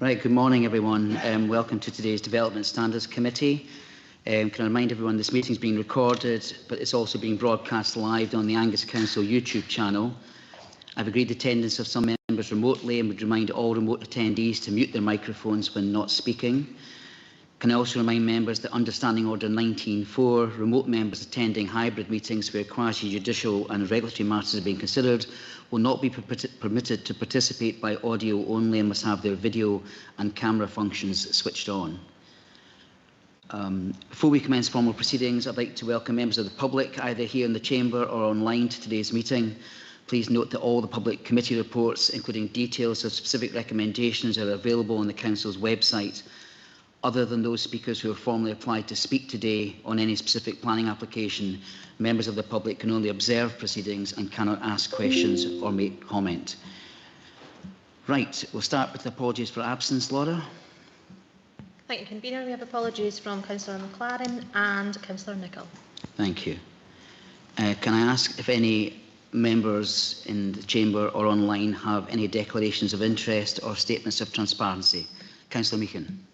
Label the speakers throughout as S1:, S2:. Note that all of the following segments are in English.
S1: Right, good morning everyone. Welcome to today's Development Standards Committee. Can I remind everyone this meeting is being recorded, but it's also being broadcast live on the Angus Council YouTube channel. I've agreed the attendance of some members remotely and would remind all remote attendees to mute their microphones when not speaking. Can I also remind members that under Standing Order 19.4, remote members attending hybrid meetings where quasi-judicial and regulatory matters are being considered will not be permitted to participate by audio only and must have their video and camera functions switched on. Before we commence formal proceedings, I'd like to welcome members of the public, either here in the Chamber or online, to today's meeting. Please note that all the public committee reports, including details of specific recommendations, are available on the Council's website. Other than those speakers who have formally applied to speak today on any specific planning application, members of the public can only observe proceedings and cannot ask questions or make comment. Right, we'll start with apologies for absence. Laura?
S2: Thank you, Convener. We have apologies from Councillor McLaren and Councillor Nicholl.
S1: Thank you. Can I ask if any members in the Chamber or online have any declarations of interest or statements of transparency? Councillor Meehan.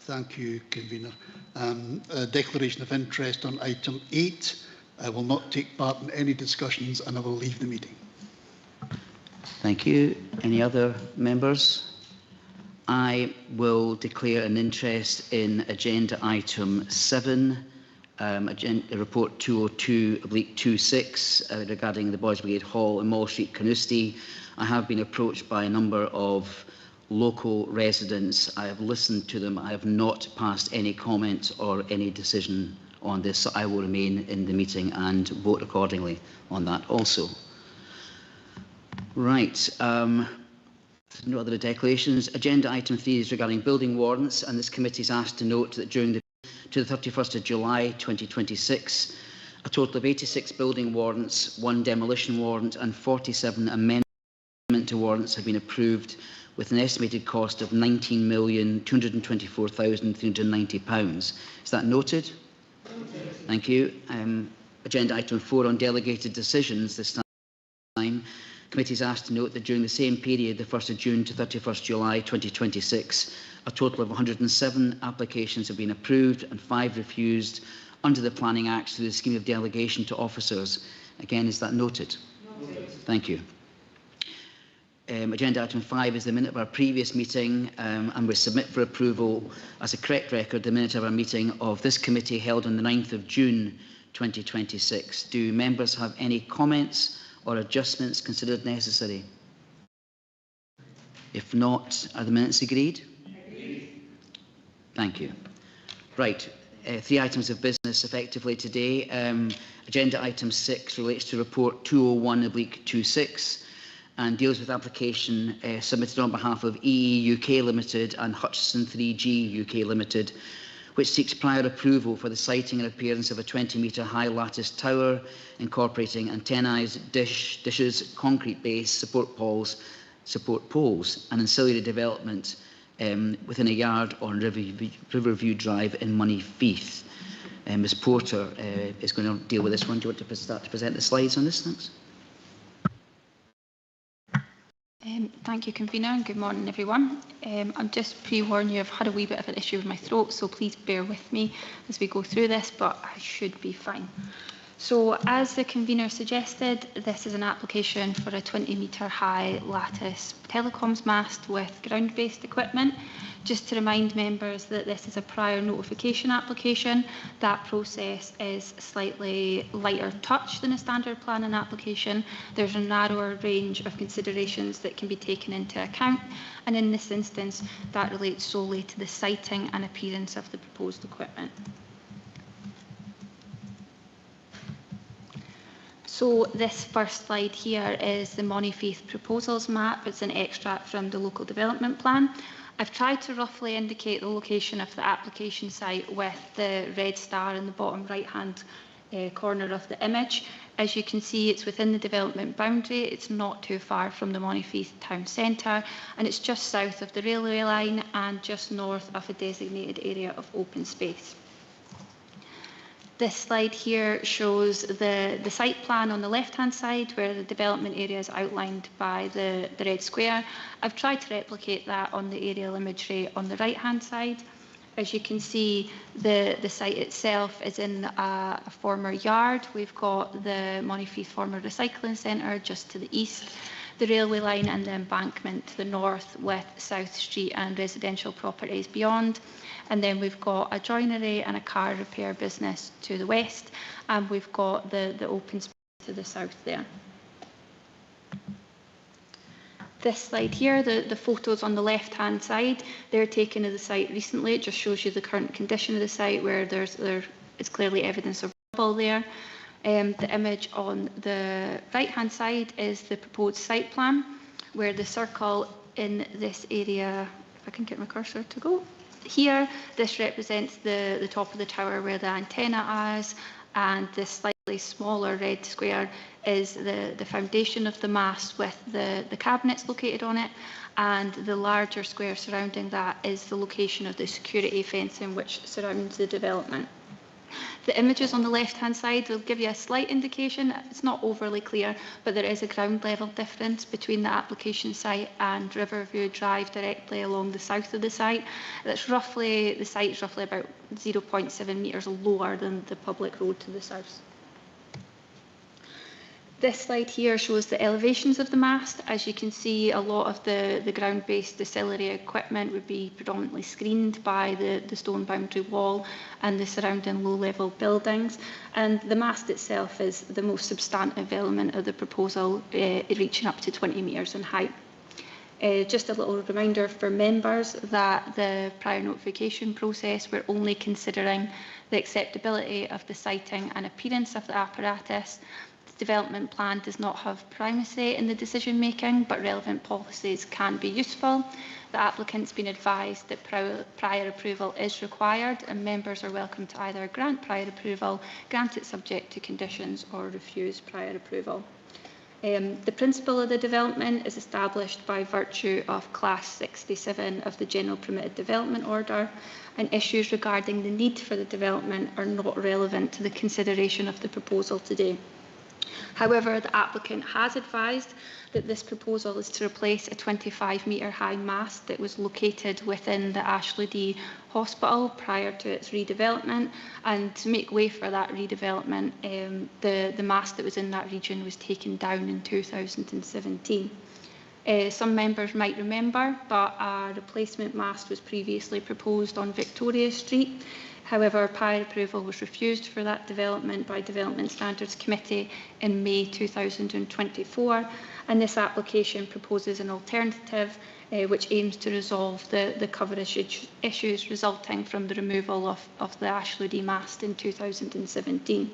S3: Thank you, Convener. A declaration of interest on item 8. I will not take part in any discussions and I will leave the meeting. Thank you.
S1: Any other members? I will declare an interest in agenda item 7, report 202/26 regarding the Boys Brigade Hall in Mall Street, Carnoustie. I have been approached by a number of local residents. I have listened to them. I have not passed any comment or any decision on this, so I will remain in the meeting and vote accordingly on that also. Right. No other declarations. Agenda item 3 is regarding building warrants, and this committee is asked to note that to the 31st of July 2026, a total of 86 building warrants, 1 demolition warrant and 47 amendment to warrants have been approved with an estimated cost of £19,224,390. Is that noted? Thank you. Agenda item 4 on delegated decisions this time. Committee is asked to note that during the same period, the 1st of June to 31st July 2026, a total of 107 applications have been approved and 5 refused under the Planning Act through the scheme of delegation to officers. Again, is that noted? Thank you. Agenda item 5 is the minute of our previous meeting, and we submit for approval as a correct record the minute of our meeting of this committee held on the 9th of June 2026. Do members have any comments or adjustments considered necessary? If not, are the minutes agreed? Agreed. Thank you. Right, 3 items of business effectively today. Agenda item 6 relates to report 201/26 and deals with application submitted on behalf of EE UK Limited and Hutchison 3G UK Limited, which seeks prior approval for the siting and appearance of a 20-metre high lattice tower incorporating antennae, dishes, concrete base, support poles, and ancillary development within a yard on Riverview Drive in Moneyfeith. Ms Porter is going to deal with this one. Do you want to start to present the slides on this? Thanks.
S4: Thank you, Convener, and good morning, everyone. I'm just pre-warning you, I've had a wee bit of an issue with my throat, so please bear with me as we go through this, but I should be fine. So, as the Convener suggested, this is an application for a 20-metre high lattice telecoms mast with ground-based equipment. Just to remind members that this is a prior notification application. That process is slightly lighter touch than a standard planning application. There's a narrower range of considerations that can be taken into account, and in this instance, that relates solely to the siting and appearance of the proposed equipment. So this first slide here is the Moneyfeith proposals map. It's an extract from the local development plan. I've tried to roughly indicate the location of the application site with the red star in the bottom right-hand corner of the image. As you can see, it's within the development boundary. It's not too far from the Moneyfeith town centre, and it's just south of the railway line and just north of a designated area of open space. This slide here shows the site plan on the left-hand side, where the development area is outlined by the red square. I've tried to replicate that on the aerial imagery on the right-hand side. As you can see, the site itself is in a former yard. We've got the Monifieth Former Recycling Centre just to the east, the railway line and the embankment to the north, with South Street and residential properties beyond. And then we've got a joinery and a car repair business to the west, and we've got the open space to the south there. This slide here, the photos on the left-hand side, they're taken of the site recently. It just shows you the current condition of the site, where there is clearly evidence of rubble there. The image on the right-hand side is the proposed site plan, where the circle in this area, if I can get my cursor to go, here, this represents the top of the tower where the antenna is, and this slightly smaller red square is the foundation of the mast with the cabinets located on it, and the larger square surrounding that is the location of the security fencing which surrounds the development. The images on the left-hand side will give you a slight indication. It's not overly clear, but there is a ground level difference between the application site and Riverview Drive directly along the south of the site. That's roughly, the site is roughly about 0.7 metres lower than the public road to the south. This slide here shows the elevations of the mast. As you can see, a lot of the ground-based distillery equipment would be predominantly screened by the stone boundary wall and the surrounding low-level buildings. And the mast itself is the most substantive element of the proposal, reaching up to 20 metres in height. Just a little reminder for members that the prior notification process, we're only considering the acceptability of the siting and appearance of the apparatus. Development plan does not have primacy in the decision making, but relevant policies can be useful. The applicant's been advised that prior approval is required, and members are welcome to either grant prior approval, grant it subject to conditions, or refuse prior approval. The principle of the development is established by virtue of Class 67 of the General Permitted Development Order, and issues regarding the need for the development are not relevant to the consideration of the proposal today. However, the applicant has advised that this proposal is to replace a 25-metre high mast that was located within the Ashleigh Hospital prior to its redevelopment, and to make way for that redevelopment, the mast that was in that region was taken down in 2017. Some members might remember, but a replacement mast was previously proposed on Victoria Street. However, prior approval was refused for that development by Development Standards Committee in May 2024, and this application proposes an alternative which aims to resolve the coverage issues resulting from the removal of the Ashleigh mast in 2017.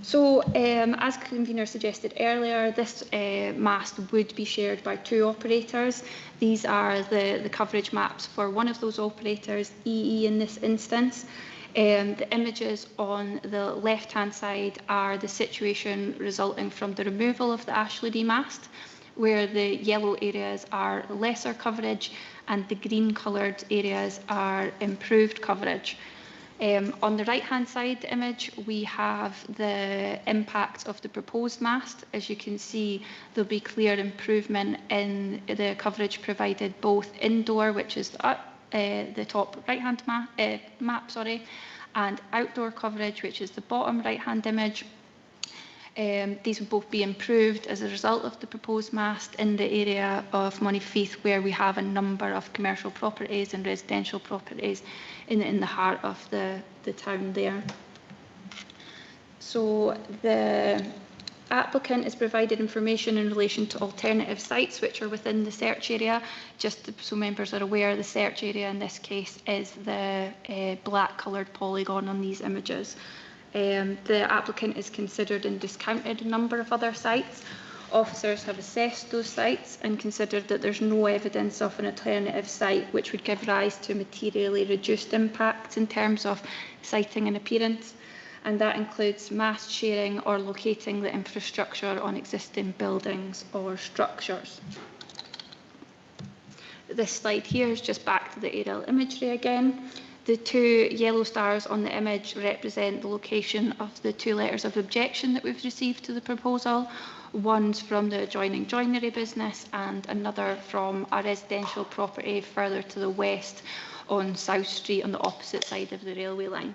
S4: So, as convener suggested earlier, this mast would be shared by two operators. These are the coverage maps for one of those operators, EE in this instance. The images on the left-hand side are the situation resulting from the removal of the Ashleigh mast, where the yellow areas are lesser coverage and the green-coloured areas are improved coverage. On the right-hand side image, we have the impact of the proposed mast. As you can see, there'll be clear improvement in the coverage provided both indoor, which is the top right-hand map, and outdoor coverage, which is the bottom right-hand image. These will both be improved as a result of the proposed mast in the area of Monifieth, where we have a number of commercial properties and residential properties in the heart of the town there. So the applicant has provided information in relation to alternative sites which are within the search area. Just so members are aware, the search area in this case is the black coloured polygon on these images. The applicant has considered and discounted a number of other sites. Officers have assessed those sites and considered that there's no evidence of an alternative site which would give rise to materially reduced impact in terms of siting and appearance, and that includes mast sharing or locating the infrastructure on existing buildings or structures. This slide here is just back to the aerial imagery again. The two yellow stars on the image represent the location of the two letters of objection that we've received to the proposal. One's from the adjoining joinery business and another from a residential property further to the west on South Street on the opposite side of the railway line.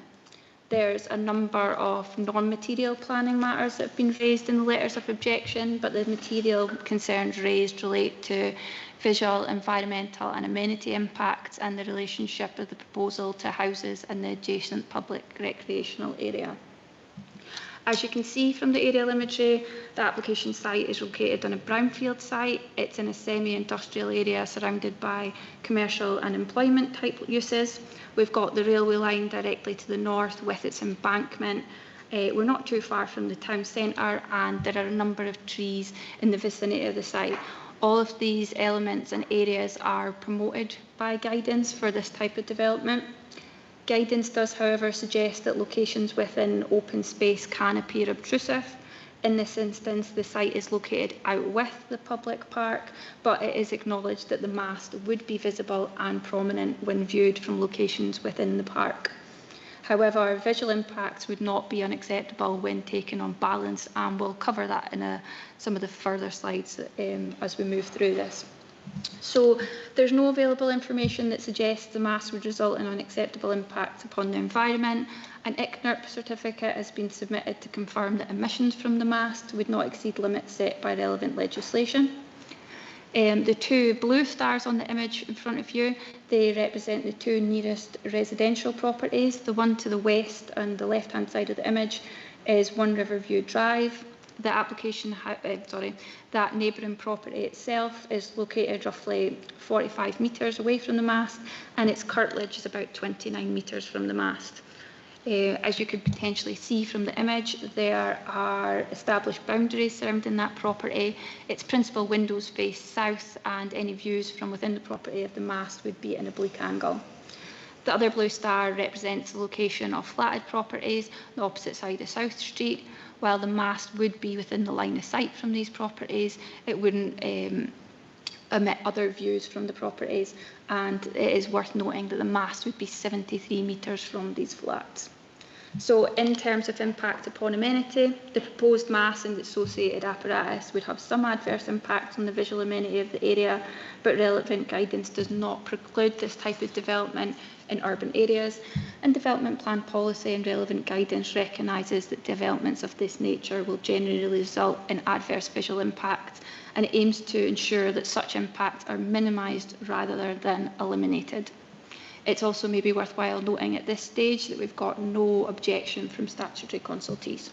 S4: There's a number of non-material planning matters that have been raised in the letters of objection, but the material concerns raised relate to visual, environmental and amenity impacts and the relationship of the proposal to houses and the adjacent public recreational area. As you can see from the aerial imagery, the application site is located on a brownfield site. It's in a semi-industrial area surrounded by commercial and employment type uses. We've got the railway line directly to the north with its embankment. We're not too far from the town centre, and there are a number of trees in the vicinity of the site. All of these elements and areas are promoted by guidance for this type of development. Guidance does, however, suggest that locations within open space can appear obtrusive. In this instance, the site is located out with the public park, but it is acknowledged that the mast would be visible and prominent when viewed from locations within the park. However, visual impacts would not be unacceptable when taken on balance, and we'll cover that in some of the further slides as we move through this. So there's no available information that suggests the mast would result in unacceptable impacts upon the environment. An ICNIRP certificate has been submitted to confirm that emissions from the mast would not exceed limits set by relevant legislation. The two blue stars on the image in front of you, they represent the two nearest residential properties. The one to the west on the left-hand side of the image is One Riverview Drive. The application, that neighbouring property itself is located roughly 45 metres away from the mast, and its curtilage is about 29 metres from the mast. As you could potentially see from the image, there are established boundaries surrounding that property. Its principal windows face south, and any views from within the property of the mast would be in a oblique angle. The other blue star represents the location of flatted properties, the opposite side of South Street. While the mast would be within the line of sight from these properties, it wouldn't omit other views from the properties, and it is worth noting that the mast would be 73 metres from these flats. So in terms of impact upon amenity, the proposed mast and its associated apparatus would have some adverse impacts on the visual amenity of the area, but relevant guidance does not preclude this type of development in urban areas, and development plan policy and relevant guidance recognises that developments of this nature will generally result in adverse visual impacts, and it aims to ensure that such impacts are minimised rather than eliminated. It's also maybe worthwhile noting at this stage that we've got no objection from statutory consultees.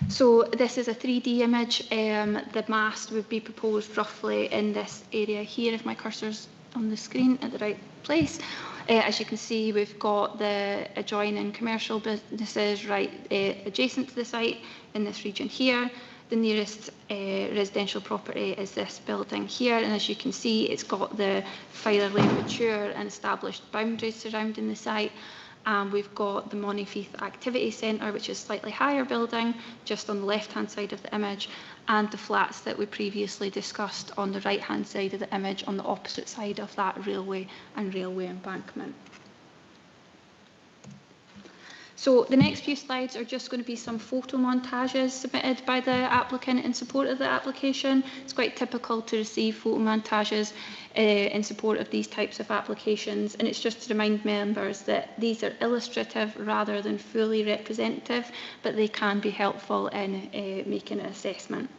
S4: So this is a 3D image. The mast would be proposed roughly in this area here, if my cursor's on the screen at the right place. As you can see, we've got the adjoining commercial businesses right adjacent to the site in this region here. The nearest residential property is this building here, and as you can see, it's got the fairly mature and established boundaries surrounding the site. And we've got the Monteith Activity Centre, which is a slightly higher building, just on the left-hand side of the image, and the flats that we previously discussed on the right-hand side of the image on the opposite side of that railway and railway embankment. So the next few slides are just going to be some photo montages submitted by the applicant in support of the application. It's quite typical to receive photo montages in support of these types of applications, and it's just to remind members that these are illustrative rather than fully representative, but they can be helpful in making an assessment.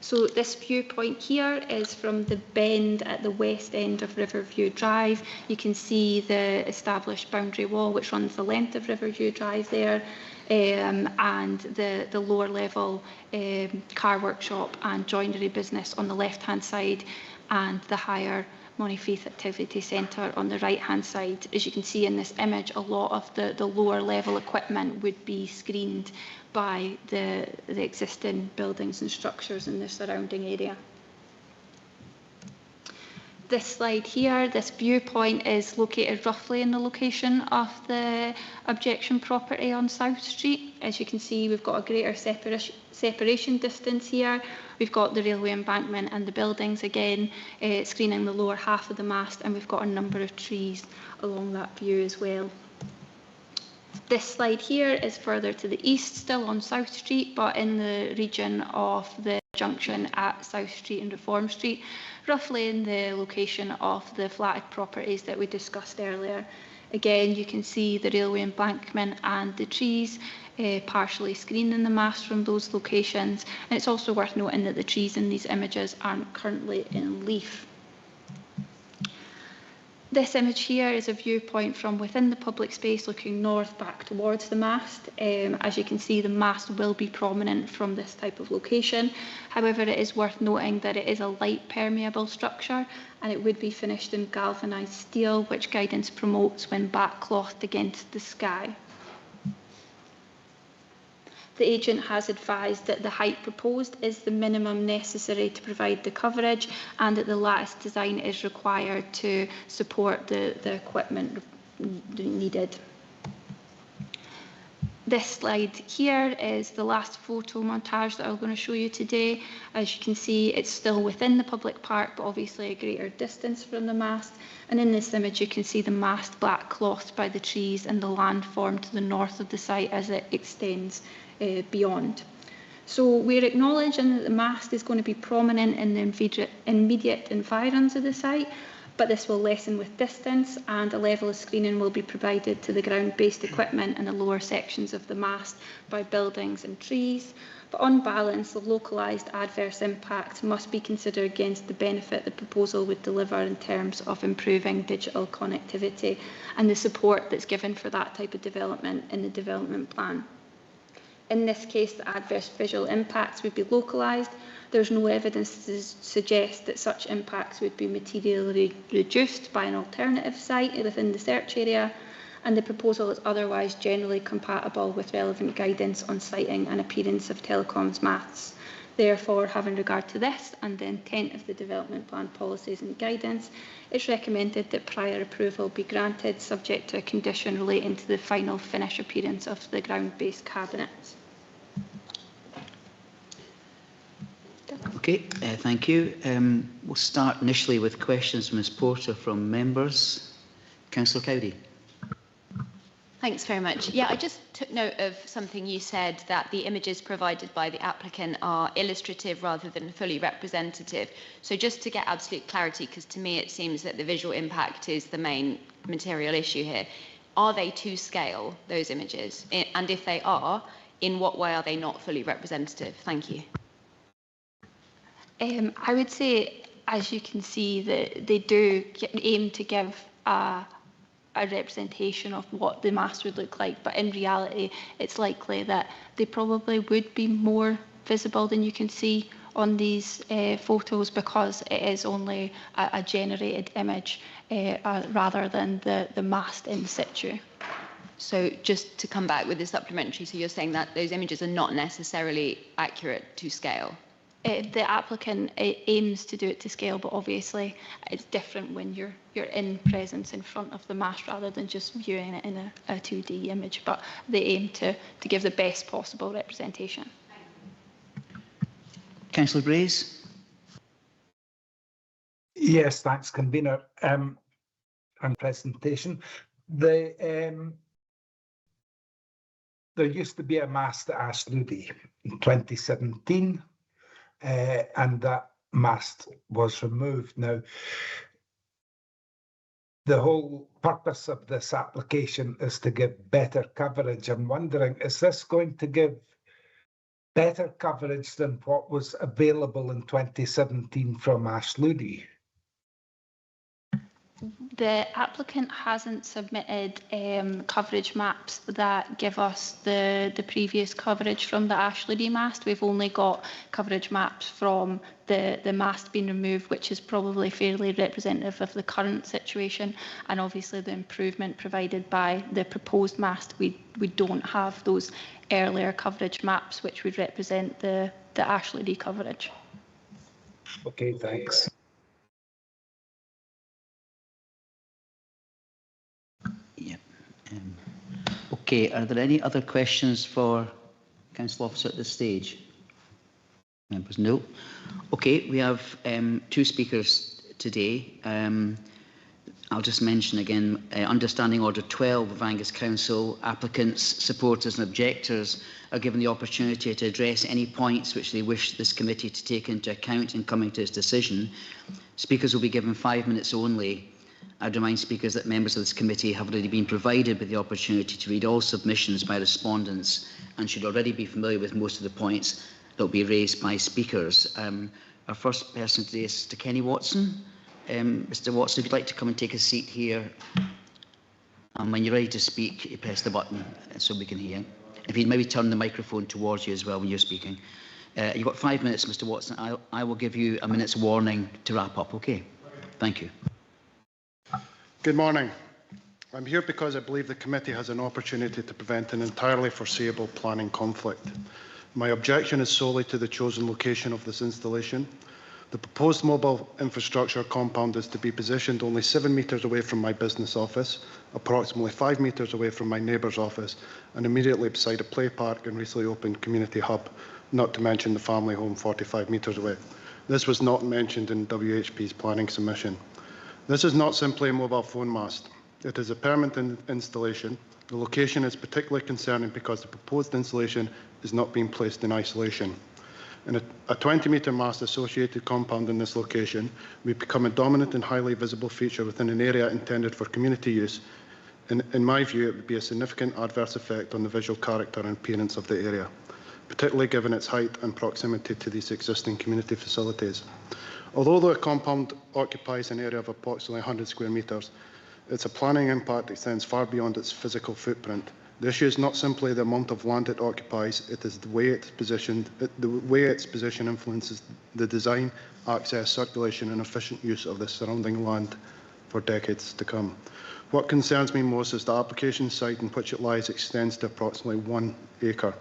S4: So this viewpoint here is from the bend at the west end of Riverview Drive. You can see the established boundary wall which runs the length of Riverview Drive there, and the lower level car workshop and joinery business on the left hand side, and the higher Monteith Activity Centre on the right hand side. As you can see in this image, a lot of the lower level equipment would be screened by the existing buildings and structures in the surrounding area. this slide here, this viewpoint is located roughly in the location of the objection property on South Street. As you can see, we've got a greater separation distance here. We've got the railway embankment and the buildings again, screening the lower half of the mast, and we've got a number of trees along that view as well. This slide here is further to the east, still on South Street, but in the region of the junction at South Street and Reform Street, roughly in the location of the flatted properties that we discussed earlier. Again, you can see the railway embankment and the trees partially screening the mast from those locations. And it's also worth noting that the trees in these images aren't currently in leaf. This image here is a viewpoint from within the public space looking north back towards the mast. As you can see, the mast will be prominent from this type of location. However, it is worth noting that it is a light permeable structure and it would be finished in galvanised steel, which guidance promotes when backclothed against the sky. The agent has advised that the height proposed is the minimum necessary to provide the coverage and that the lattice design is required to support the equipment needed. This slide here is the last photo montage that I'm going to show you today. As you can see, it's still within the public park, but obviously a greater distance from the mast. And in this image, you can see the mast black clothed by the trees and the landform to the north of the site as it extends beyond. So we're acknowledging that the mast is going to be prominent in the immediate environs of the site, but this will lessen with distance and a level of screening will be provided to the ground-based equipment in the lower sections of the mast by buildings and trees. But on balance, the localised adverse impact must be considered against the benefit the proposal would deliver in terms of improving digital connectivity and the support that's given for that type of development in the development plan. In this case, the adverse visual impacts would be localised. There's no evidence to suggest that such impacts would be materially reduced by an alternative site within the search area, and the proposal is otherwise generally compatible with relevant guidance on siting and appearance of telecoms masts. Therefore, having regard to this and the intent of the development plan policies and guidance, it's recommended that prior approval be granted subject to a condition relating to the final finish appearance of the ground-based cabinets.
S1: Okay, thank you. We'll start initially with questions from Ms Porter from members. Councillor Cowdery.
S5: Thanks very much. Yeah, I just took note of something you said, that the images provided by the applicant are illustrative rather than fully representative. So just to get absolute clarity, because to me it seems that the visual impact is the main material issue here, are they to scale, those images? And if they are, in what way are they not fully representative? Thank you.
S4: I would say, as you can see, that they do aim to give a representation of what the mast would look like, but in reality it's likely that they probably would be more visible than you can see on these photos, because it is only a generated image rather than the mast in situ.
S5: So just to come back with the supplementary, so you're saying that those images are not necessarily accurate to scale?
S4: The applicant aims to do it to scale, but obviously it's different when you're in presence in front of the mast rather than just viewing it in a 2D image. But they aim to give the best possible representation.
S1: Councillor Brays.
S6: Yes, thanks, convener, and presentation. There used to be a mast at Ashludy in 2017. And that mast was removed. Now, the whole purpose of this application is to give better coverage. I'm wondering, is this going to give better coverage than what was available in 2017 from Ashludy?
S4: The applicant hasn't submitted coverage maps that give us the previous coverage from the Ashludy mast. We've only got coverage maps from the mast being removed, which is probably fairly representative of the current situation, and obviously the improvement provided by the proposed mast. We don't have those earlier coverage maps which would represent the Ashludy coverage.
S6: Okay, thanks.
S1: Okay, are there any other questions for Council Officer at this stage? Members, no. Okay, we have 2 speakers today. I'll just mention again, Understanding Order 12 of Angus Council, applicants, supporters and objectors are given the opportunity to address any points which they wish this committee to take into account in coming to its decision. Speakers will be given 5 minutes only. I'd remind speakers that members of this committee have already been provided with the opportunity to read all submissions by respondents and should already be familiar with most of the points that will be raised by speakers. Our first person today is Mr. Kenny Watson. Mr. Watson, if you'd like to come and take a seat here, and when you're ready to speak, you press the button so we can hear. If you'd maybe turn the microphone towards you as well when you're speaking. You've got 5 minutes, Mr. Watson. I will give you a minute's warning to wrap up, okay? Thank you.
S7: Good morning. I'm here because I believe the committee has an opportunity to prevent an entirely foreseeable planning conflict. My objection is solely to the chosen location of this installation. The proposed mobile infrastructure compound is to be positioned only 7 metres away from my business office, approximately 5 metres away from my neighbour's office, and immediately beside a play park and recently opened community hub, not to mention the family home 45 metres away. This was not mentioned in WHP's planning submission. This is not simply a mobile phone mast. It is a permanent installation. The location is particularly concerning because the proposed installation is not being placed in isolation. In a 20-metre mast associated compound in this location, we become a dominant and highly visible feature within an area intended for community use. In my view, it would be a significant adverse effect on the visual character and appearance of the area, particularly given its height and proximity to these existing community facilities. Although the compound occupies an area of approximately 100 square metres, its planning impact extends far beyond its physical footprint. The issue is not simply the amount of land it occupies, it is the way it's positioned. The way its position influences the design, access, circulation and efficient use of the surrounding land for decades to come. What concerns me most is the application site in which it lies extends to approximately 1 acre.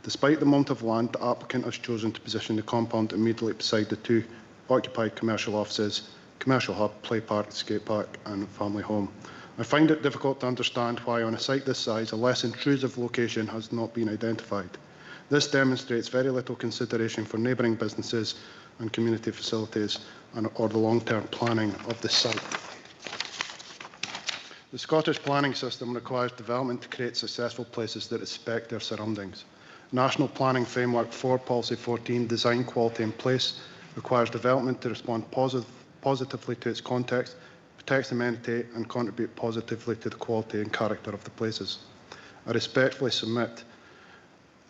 S7: Despite the amount of land, the applicant has chosen to position the compound immediately beside the 2 occupied commercial offices, commercial hub, play park, skate park and family home. I find it difficult to understand why on a site this size a less intrusive location has not been identified. This demonstrates very little consideration for neighbouring businesses and community facilities or the long-term planning of the site. The Scottish planning system requires development to create successful places that respect their surroundings. National Planning Framework 4 Policy 14, Design Quality in Place, requires development to respond positively to its context, protect amenity and contribute positively to the quality and character of the places. I respectfully submit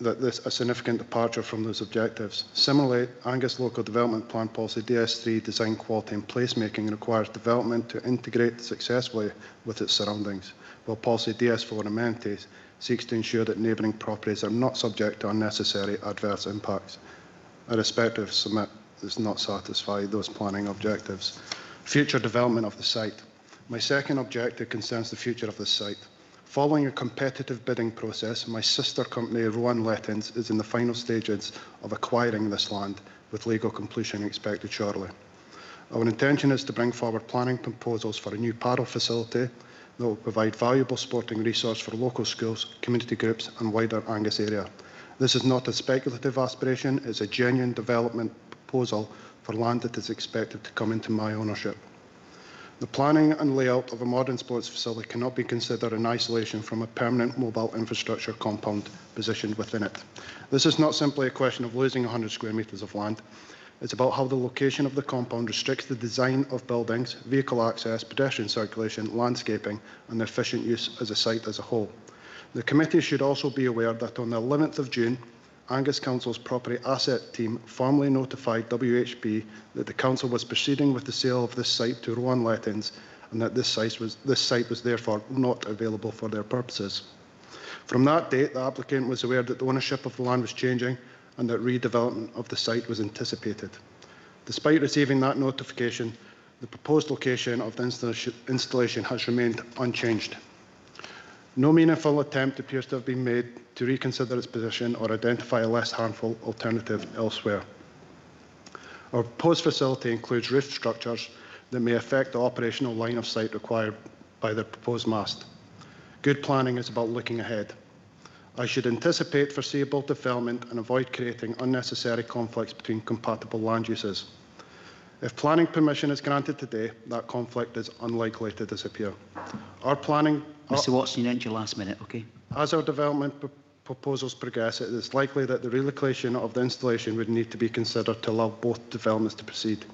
S7: that this is a significant departure from those objectives. Similarly, Angus Local Development Plan Policy DS3 Design Quality and Placemaking requires development to integrate successfully with its surroundings, while Policy DS4 Amenities seeks to ensure that neighbouring properties are not subject to unnecessary adverse impacts. I respectfully submit does not satisfy those planning objectives. Future development of the site. My second objective concerns the future of the site. Following a competitive bidding process, my sister company, Rowan Lettings, is in the final stages of acquiring this land, with legal completion expected shortly. Our intention is to bring forward planning proposals for a new paddle facility that will provide valuable sporting resource for local schools, community groups and wider Angus area. This is not a speculative aspiration, it's a genuine development proposal for land that is expected to come into my ownership. The planning and layout of a modern sports facility cannot be considered in isolation from a permanent mobile infrastructure compound positioned within it. This is not simply a question of losing 100 square metres of land. It's about how the location of the compound restricts the design of buildings, vehicle access, pedestrian circulation, landscaping and the efficient use as a site as a whole. The committee should also be aware that on the 11th of June, Angus Council's property asset team formally notified WHP that the council was proceeding with the sale of this site to Rowan Lettings and that this site was therefore not available for their purposes. From that date, the applicant was aware that the ownership of the land was changing and that redevelopment of the site was anticipated. Despite receiving that notification, the proposed location of the installation has remained unchanged. No meaningful attempt appears to have been made to reconsider its position or identify a less harmful alternative elsewhere. Our proposed facility includes roof structures that may affect the operational line of sight required by the proposed mast. Good planning is about looking ahead. I should anticipate foreseeable development and avoid creating unnecessary conflicts between compatible land uses. If planning permission is granted today, that conflict is unlikely to disappear. Our planning...
S1: Mr Watson, you're into your last minute, okay?
S7: As our development proposals progress, it is likely that the relocation of the installation would need to be considered to allow both developments to proceed.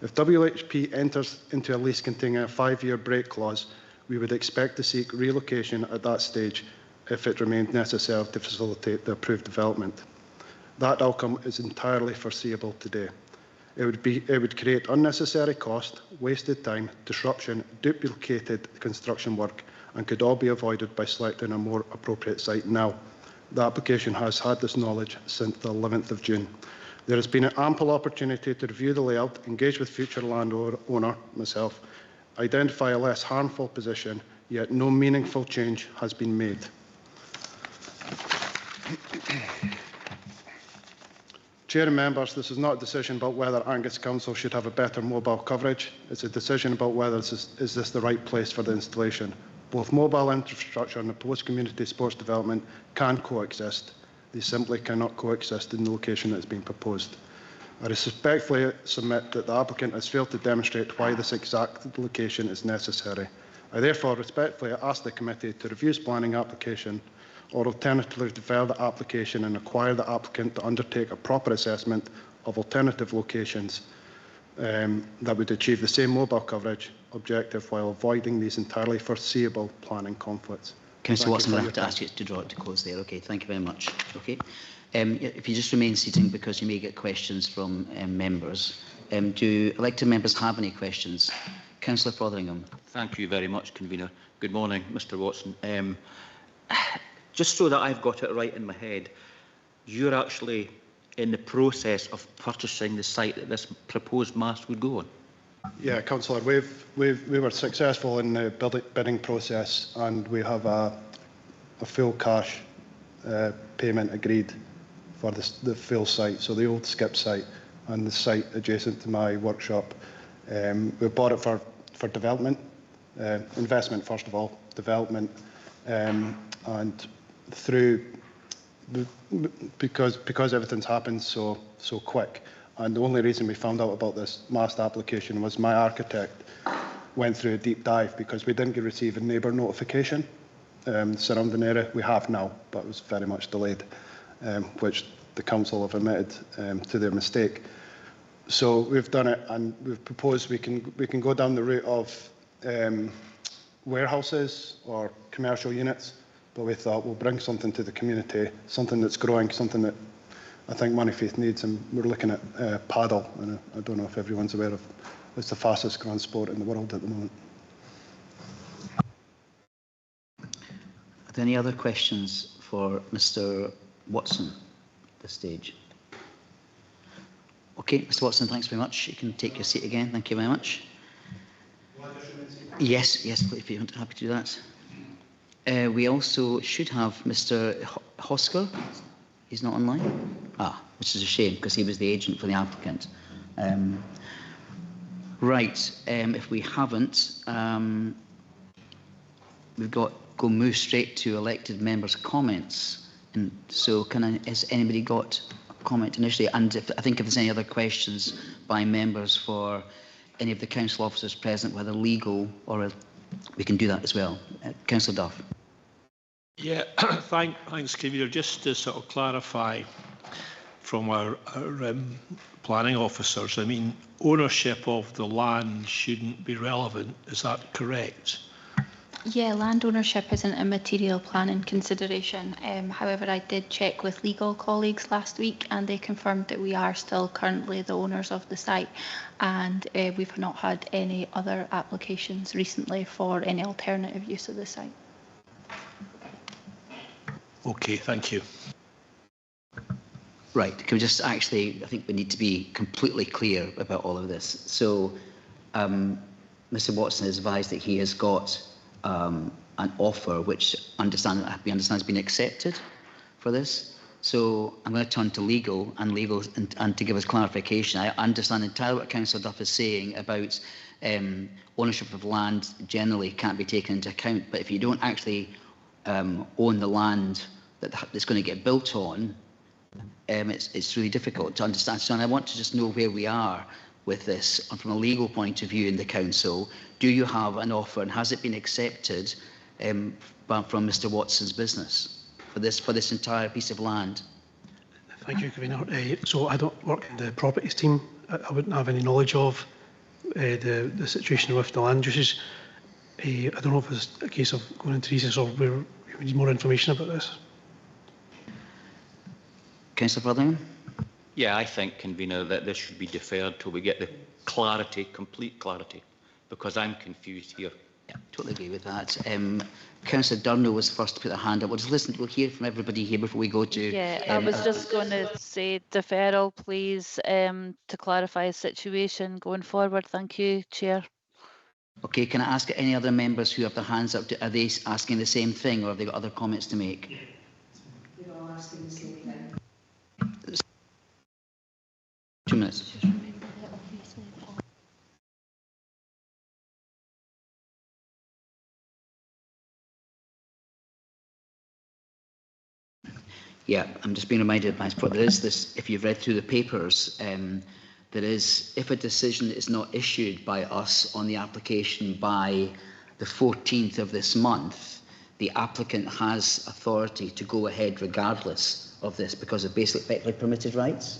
S7: If WHP enters into a lease containing a 5-year break clause, we would expect to seek relocation at that stage if it remained necessary to facilitate the approved development. That outcome is entirely foreseeable today. It would create unnecessary cost, wasted time, disruption, duplicated construction work, and could all be avoided by selecting a more appropriate site now. The application has had this knowledge since the 11th of June. There has been an ample opportunity to review the layout, engage with future landowner, myself, identify a less harmful position, yet no meaningful change has been made. Chair and members, this is not a decision about whether Angus Council should have a better mobile coverage. It's a decision about whether is this the right place for the installation. Both mobile infrastructure and the post-community sports development can coexist. They simply cannot coexist in the location that is being proposed. I respectfully submit that the applicant has failed to demonstrate why this exact location is necessary. I therefore respectfully ask the committee to review its planning application or alternatively defer the application and require the applicant to undertake a proper assessment of alternative locations that would achieve the same mobile coverage objective while avoiding these entirely foreseeable planning conflicts.
S1: Councillor Watson, I have to ask you to draw it to close there. Okay, thank you very much. Okay, if you just remain seating because you may get questions from members. Do elected members have any questions? Councillor Fotheringham.
S8: Thank you very much, Convener. Good morning, Mr Watson. Just so that I've got it right in my head, you're actually in the process of purchasing the site that this proposed mast would go on?
S7: Yeah, Councillor, we were successful in the bidding process and we have a full cash payment agreed for the full site, so the old skip site and the site adjacent to my workshop. We bought it for development, investment first of all, development, and through because everything's happened so quick. And the only reason we found out about this mast application was my architect went through a deep dive because we didn't receive a neighbour notification surrounding area. We have now, but it was very much delayed, which the council have admitted to their mistake. So we've done it, and we've proposed we can go down the route of warehouses or commercial units, but we thought we'll bring something to the community, something that's growing, something that I think Moneyfaith needs, and we're looking at paddle, and I don't know if everyone's aware of, it's the fastest growing sport in the world at the moment.
S1: Are there any other questions for Mr Watson at this stage? Okay, Mr Watson, thanks very much. You can take your seat again. Thank you very much. Yes, please, if you're happy to do that. We also should have Mr Hosker. He's not online? Which is a shame because he was the agent for the applicant. If we haven't, we've got go move straight to elected members' comments. And so, has anybody got a comment initially? And I think if there's any other questions by members for any of the council officers present, whether legal or we can do that as well. Councillor Duff.
S9: Yeah, thanks, Convener. Just to sort of clarify from our planning officers, I mean, ownership of the land shouldn't be relevant. Is that correct?
S4: Yeah, land ownership isn't a material planning consideration. However, I did check with legal colleagues last week and they confirmed that we are still currently the owners of the site, and we've not had any other applications recently for any alternative use of the site.
S9: Okay, thank you.
S1: Right, can we just actually, I think we need to be completely clear about all of this. So, Mr Watson has advised that he has got an offer which we understand has been accepted for this. So I'm going to turn to legal and to give us clarification. I understand entirely what Councillor Duff is saying about ownership of land generally can't be taken into account, but if you don't actually own the land that's going to get built on, it's really difficult to understand. So, and I want to just know where we are with this from a legal point of view in the council. Do you have an offer, and has it been accepted from Mr. Watson's business for this entire piece of land?
S10: Thank you, Convener. So I don't work in the properties team. I wouldn't have any knowledge of the situation with the land uses. I don't know if it's a case of going into recess or where we need more information about this.
S1: Councillor Frothingham?
S8: Yeah, I think, Convener, that this should be deferred till we get the clarity, complete clarity, because I'm confused here.
S1: Yeah, totally agree with that. Councillor Durno was first to put their hand up. We'll hear from everybody here before we go to...
S11: Yeah, I was just going to say deferral, please, to clarify the situation going forward. Thank you, Chair.
S1: Okay, can I ask any other members who have their hands up, are they asking the same thing, or have they got other comments to make?
S12: They're all asking the same thing.
S1: 2 minutes. Yeah, I'm just being reminded, there is this, if you've read through the papers, there is, if a decision is not issued by us on the application by the 14th of this month, the applicant has authority to go ahead regardless of this because of basically permitted rights?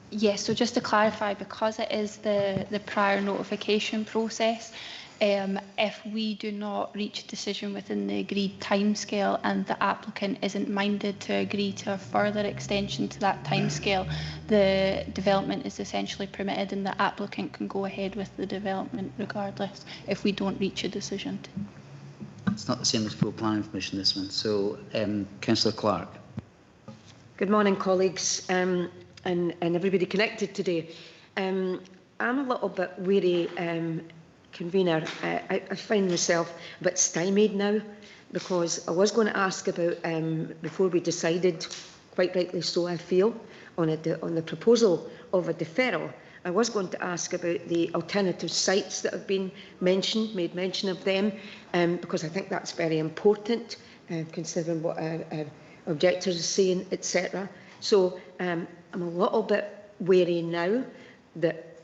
S4: Yes, so just to clarify, because it is the prior notification process, if we do not reach a decision within the agreed timescale and the applicant isn't minded to agree to a further extension to that timescale, the development is essentially permitted and the applicant can go ahead with the development regardless if we don't reach a decision.
S1: It's not the same as full planning permission, this one. So, Councillor Clark.
S12: Good morning, colleagues, and everybody connected today. I'm a little bit weary, Convener. I find myself a bit stymied now because I was going to ask about, before we decided, quite rightly so I feel, on the proposal of a deferral, I was going to ask about the alternative sites that have been mentioned, made mention of them, because I think that's very important, considering what our objectors are saying, etc. So I'm a little bit wary now that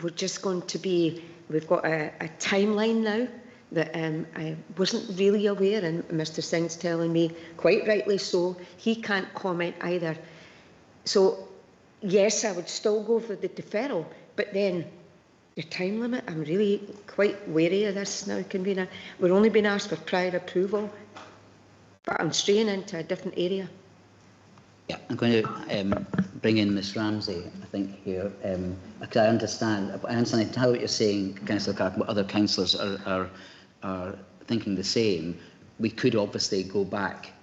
S12: we're just going to be, we've got a timeline now that I wasn't really aware, and Mr. Singh's telling me, quite rightly so, he can't comment either. So yes, I would still go for the deferral, but then the time limit, I'm really quite wary of this now, Convener. We're only being asked for prior approval, but I'm straying into a different area.
S1: Yeah, I'm going to bring in Ms Ramsey, I think, here. Because I understand entirely what you're saying, Councillor Clark, but other councillors are thinking the same. We could obviously go back,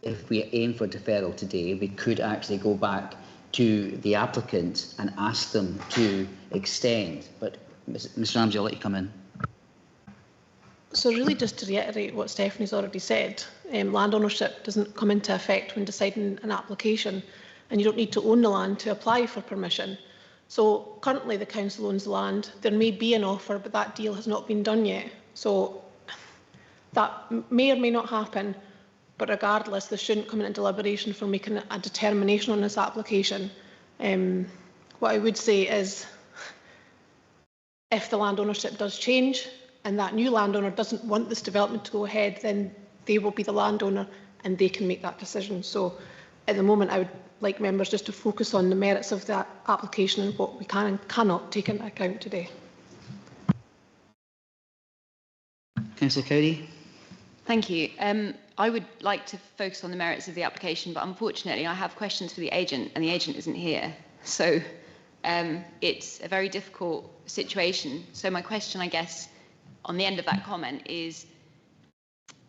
S1: if we aim for deferral today, we could actually go back to the applicant and ask them to extend. But Ms Ramsey, I'll let you come in.
S2: So really, just to reiterate what Stephanie's already said, land ownership doesn't come into effect when deciding an application, and you don't need to own the land to apply for permission. So currently the council owns the land. There may be an offer, but that deal has not been done yet. So that may or may not happen, but regardless, this shouldn't come into deliberation for making a determination on this application. What I would say is, if the land ownership does change, and that new landowner doesn't want this development to go ahead, then they will be the landowner and they can make that decision. So at the moment, I would like members just to focus on the merits of that application and what we can and cannot take into account today.
S1: Councillor Cowdery.
S5: Thank you. I would like to focus on the merits of the application, but unfortunately I have questions for the agent and the agent isn't here. So it's a very difficult situation. So my question, I guess, on the end of that comment is,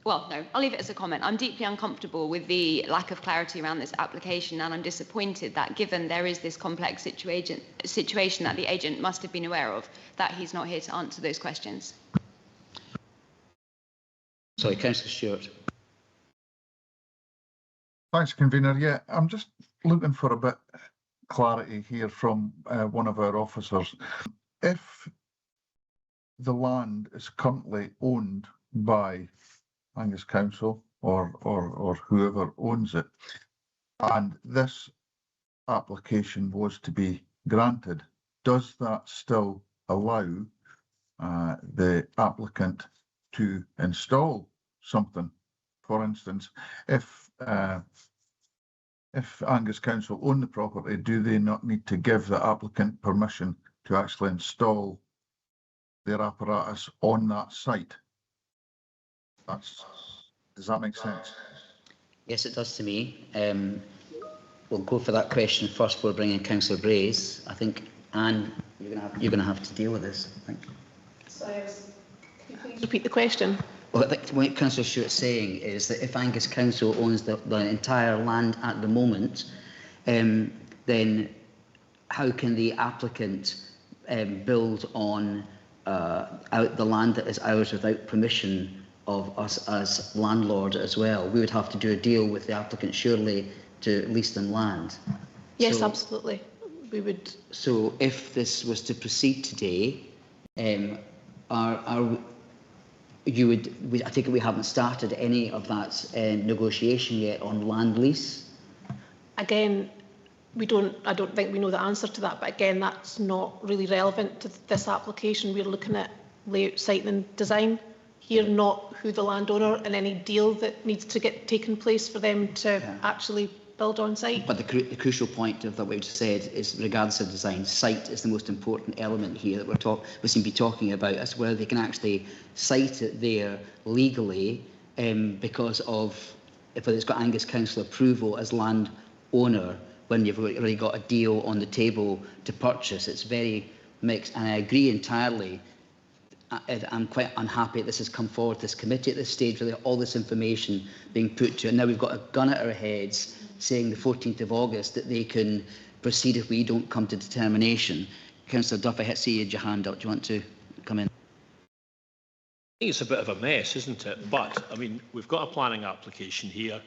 S5: well, no, I'll leave it as a comment. I'm deeply uncomfortable with the lack of clarity around this application, and I'm disappointed that given there is this complex situation that the agent must have been aware of, that he's not here to answer those questions.
S1: Sorry, Councillor Stewart.
S13: Thanks, Convener. Yeah, I'm just looking for a bit clarity here from one of our officers. If the land is currently owned by Angus Council or whoever owns it, and this application was to be granted, does that still allow the applicant to install something? For instance, if Angus Council own the property, do they not need to give the applicant permission to actually install their apparatus on that site? Does that make sense?
S1: Yes, it does to me. We'll go for that question first before bringing Councillor Brays. I think, Anne, you're going to have to deal with this, I think.
S2: Sorry, can you please repeat the question?
S1: Well, I think what Councillor Stewart's saying is that if Angus Council owns the entire land at the moment, then how can the applicant build on out the land that is ours without permission of us as landlord as well? We would have to do a deal with the applicant, surely, to lease them land.
S2: Yes,
S1: So,
S2: absolutely. We would.
S1: So if this was to proceed today, I take it we haven't started any of that negotiation yet on land lease?
S2: Again, I don't think we know the answer to that, but again, that's not really relevant to this application. We're looking at layout, site and design here, not who the landowner and any deal that needs to get taken place for them to actually build on site.
S1: But the crucial point of what we've just said is, regardless of design, site is the most important element here that we seem to be talking about, as to whether they can actually site it there legally, because of whether it's got Angus Council approval as landowner when you've already got a deal on the table to purchase. It's very mixed, and I agree entirely. I'm quite unhappy this has come forward, this committee at this stage, with all this information being put to it. Now we've got a gun at our heads saying the 14th of August that they can proceed if we don't come to determination. Councillor Duff, I see you had your hand up. Do you want to come in?
S9: I think it's a bit of a mess, isn't it? But, I mean, we've got a planning application here.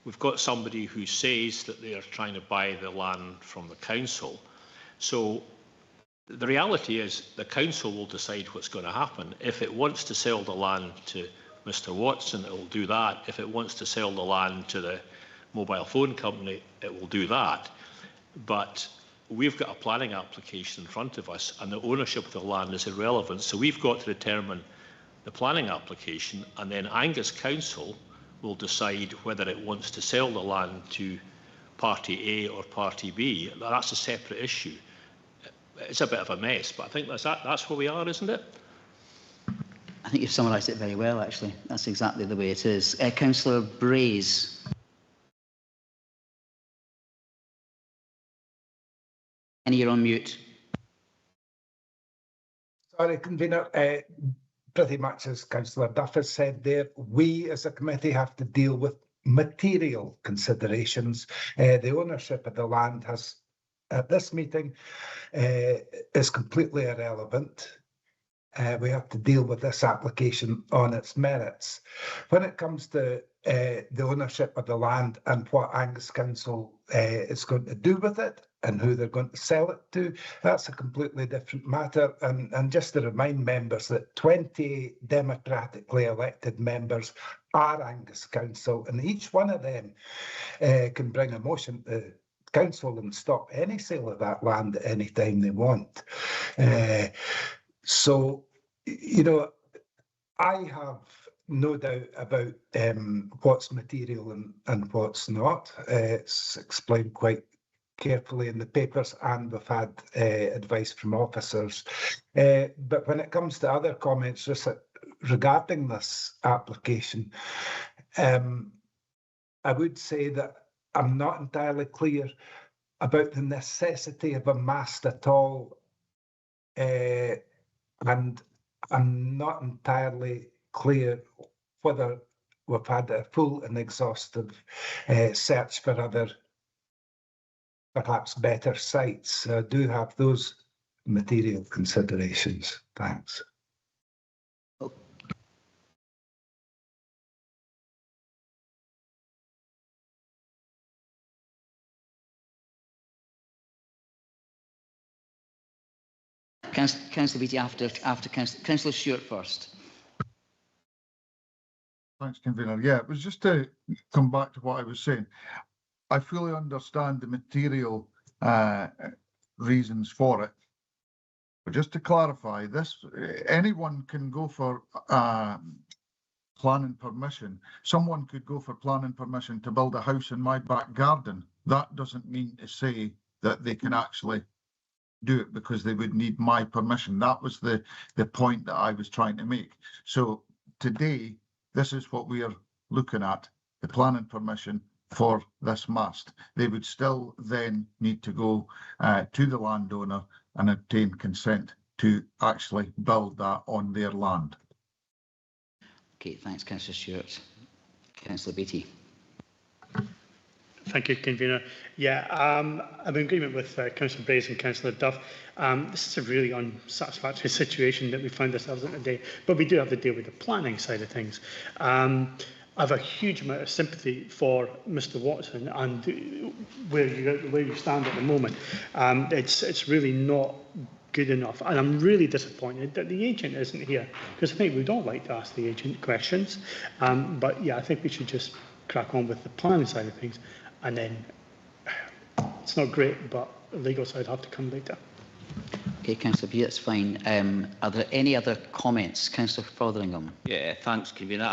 S9: We've got somebody who says that they are trying to buy the land from the council. So the reality is the council will decide what's going to happen. If it wants to sell the land to Mr Watson, it will do that. If it wants to sell the land to the mobile phone company, it will do that. But we've got a planning application in front of us, and the ownership of the land is irrelevant. So we've got to determine the planning application, and then Angus Council will decide whether it wants to sell the land to Party A or Party B. That's a separate issue. It's a bit of a mess, but I think that's where we are, isn't it?
S1: I think you've summarised it very well, actually. That's exactly the way it is. Councillor Brays. And you're on mute.
S6: Sorry, Convener. Pretty much as Councillor Duff has said there, we as a committee have to deal with material considerations. The ownership of the land has, at this meeting, is completely irrelevant. We have to deal with this application on its merits. When it comes to the ownership of the land and what Angus Council is going to do with it and who they're going to sell it to, that's a completely different matter. And just to remind members that 20 democratically elected members are Angus Council, and each one of them can bring a motion to council and stop any sale of that land at any time they want. So, you know, I have no doubt about what's material and what's not. It's explained quite carefully in the papers, and we've had advice from officers. But when it comes to other comments just regarding this application, I would say that I'm not entirely clear about the necessity of a mast at all, and I'm not entirely clear whether we've had a full and exhaustive search for other, perhaps better sites. I do have those material considerations. Thanks.
S1: Councillor Beattie after Councillor Stewart first.
S13: Thanks, Convener. Yeah, it was just to come back to what I was saying. I fully understand the material reasons for it. But just to clarify, this anyone can go for planning permission. Someone could go for planning permission to build a house in my back garden. That doesn't mean to say that they can actually do it because they would need my permission. That was the point that I was trying to make. So today, this is what we are looking at, the planning permission for this mast. They would still then need to go to the landowner and obtain consent to actually build that on their land.
S1: Okay, thanks, Councillor Stewart. Councillor Beattie.
S10: Thank you, Convener. Yeah, I'm in agreement with Councillor Brace and Councillor Duff. This is a really unsatisfactory situation that we find ourselves in today, but we do have to deal with the planning side of things. I have a huge amount of sympathy for Mr Watson and where you stand at the moment. It's really not good enough, and I'm really disappointed that the agent isn't here, because I think we'd all like to ask the agent questions. But yeah, I think we should just crack on with the planning side of things, and then it's not great, but the legal side have to come later.
S1: Okay, Councillor Beattie, that's fine. Are there any other comments? Councillor Fotheringham.
S8: Yeah, thanks, Convener.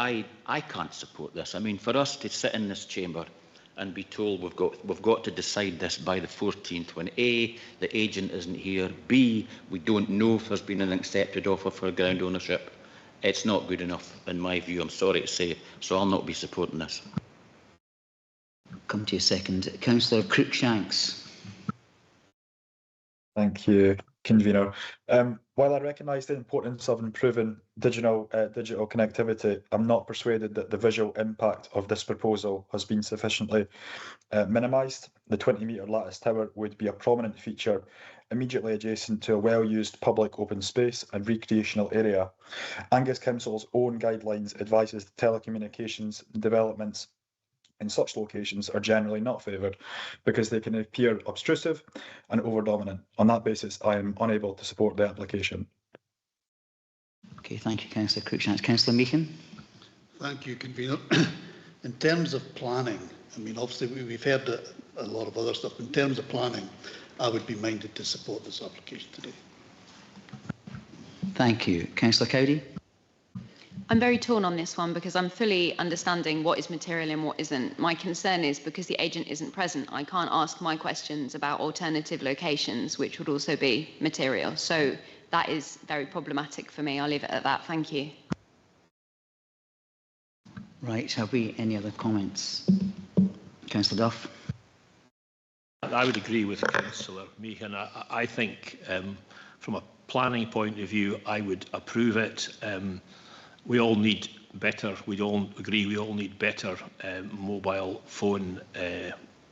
S8: I can't support this. I mean, for us to sit in this chamber and be told we've got to decide this by the 14th, when A, the agent isn't here, B, we don't know if there's been an accepted offer for ground ownership, it's not good enough in my view, I'm sorry to say, so I'll not be supporting this.
S1: Come to you second. Councillor Cruikshanks.
S14: Thank you, Convener. While I recognise the importance of improving digital connectivity, I'm not persuaded that the visual impact of this proposal has been sufficiently minimised. The 20-metre lattice tower would be a prominent feature immediately adjacent to a well-used public open space and recreational area. Angus Council's own guidelines advises telecommunications developments in such locations are generally not favoured because they can appear obtrusive and over-dominant. On that basis, I am unable to support the application.
S1: Okay, thank you, Councillor Cruikshanks. Councillor Meehan.
S3: Thank you, Convener. In terms of planning, I mean, obviously we've heard a lot of other stuff. In terms of planning, I would be minded to support this application today.
S1: Thank you. Councillor Cowdery.
S5: I'm very torn on this one because I'm fully understanding what is material and what isn't. My concern is because the agent isn't present, I can't ask my questions about alternative locations, which would also be material. So that is very problematic for me. I'll leave it at that. Thank you.
S1: Right, have we any other comments? Councillor Duff.
S9: I would agree with Councillor Meehan. I think from a planning point of view, I would approve it. We all need better, we all agree we all need better mobile phone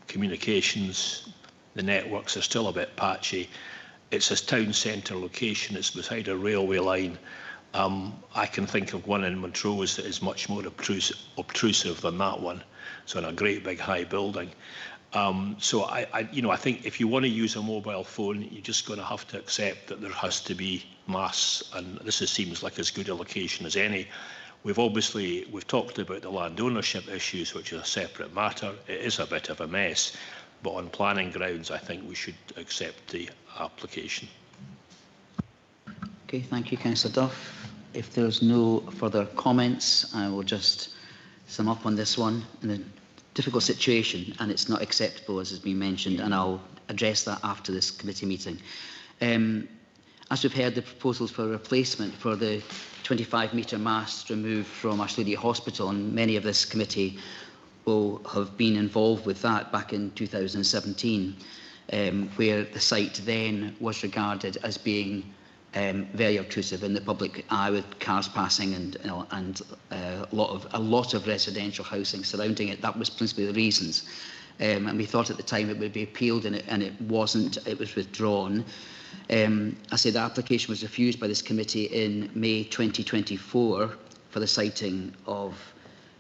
S9: communications. The networks are still a bit patchy. It's a town centre location, it's beside a railway line. I can think of one in Montrose that is much more obtrusive than that one. So in a great big high building. So I think if you want to use a mobile phone, you're just going to have to accept that there has to be masts, and this seems like as good a location as any. We've talked about the land ownership issues, which is a separate matter. It is a bit of a mess, but on planning grounds, I think we should accept the application.
S1: Okay, thank you, Councillor Duff. If there's no further comments, I will just sum up on this one. In a difficult situation, and it's not acceptable, as has been mentioned, and I'll address that after this committee meeting. As we've heard, the proposals for replacement for the 25-metre mast removed from Arstodia Hospital, and many of this committee will have been involved with that back in 2017, where the site then was regarded as being very obtrusive in the public eye, with cars passing and a lot of residential housing surrounding it. That was principally the reasons, and we thought at the time it would be appealed, and it wasn't. It was withdrawn. I say the application was refused by this committee in May 2024 for the siting of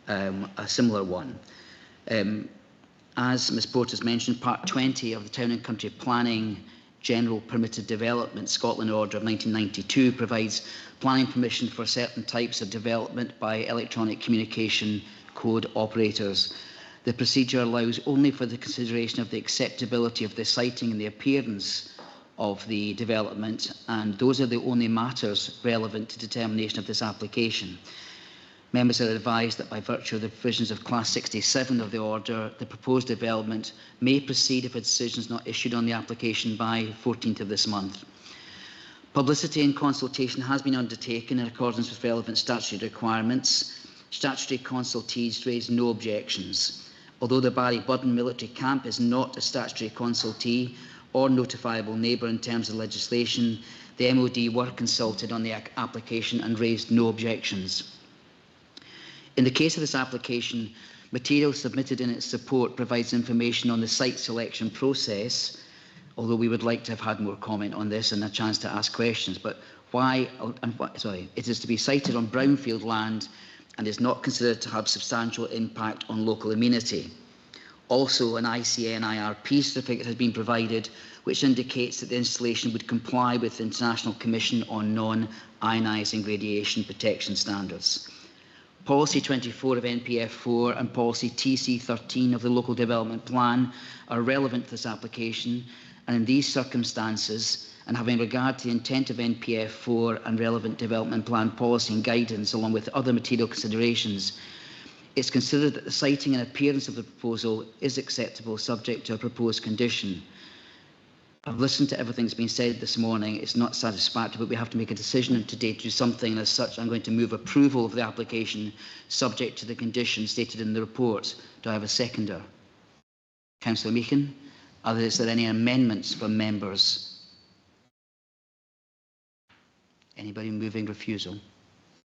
S1: a similar one. As Ms Portas mentioned, Part 20 of the Town and Country Planning General Permitted Development Scotland Order of 1992 provides planning permission for certain types of development by electronic communication code operators. The procedure allows only for the consideration of the acceptability of the siting and the appearance of the development, and those are the only matters relevant to determination of this application. Members are advised that by virtue of the provisions of Class 67 of the order, the proposed development may proceed if a decision is not issued on the application by 14th of this month. Publicity and consultation has been undertaken in accordance with relevant statutory requirements. Statutory consultees raised no objections. Although the Ballybudden military camp is not a statutory consultee or notifiable neighbour in terms of legislation, the MOD were consulted on the application and raised no objections. In the case of this application, material submitted in its support provides information on the site selection process, although we would like to have had more comment on this and a chance to ask questions. But it is to be sited on brownfield land and is not considered to have substantial impact on local amenity. Also, an ICN IRP certificate has been provided, which indicates that the installation would comply with the International Commission on Non-Ionising Radiation Protection Standards. Policy 24 of NPF4 and Policy TC13 of the Local Development Plan are relevant to this application, and in these circumstances, and having regard to the intent of NPF4 and relevant development plan policy and guidance, along with other material considerations, it's considered that the siting and appearance of the proposal is acceptable subject to a proposed condition. I've listened to everything that's been said this morning. It's not satisfactory, but we have to make a decision today to do something, and as such, I'm going to move approval of the application subject to the conditions stated in the report. Do I have a seconder? Councillor Meehan. Is there any amendments from members? Anybody moving refusal?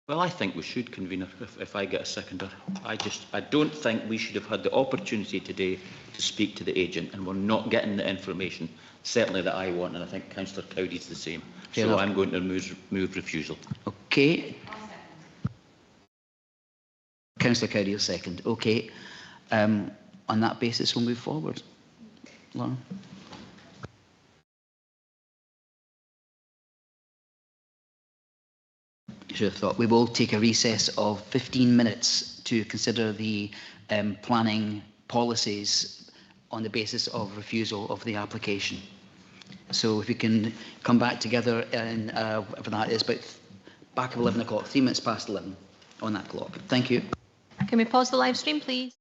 S8: Well, I think we should, convener, if I get a seconder. I don't think we should have had the opportunity today to speak to the agent, and we're not getting the information, certainly that I want, and I think Councillor Cowdery's the same.
S1: Fair
S8: so
S1: enough.
S8: I'm going to move refusal.
S1: Okay. Councillor Cowdery will second. Okay. On that basis, we'll move forward. Lauren? Should have thought we will take a recess of 15 minutes to consider the planning policies on the basis of refusal of the application. So if we can come back together in whatever that is, but back of 11 o'clock, 3 minutes past 11 on that clock. Thank you.
S15: Can we pause the live stream, please?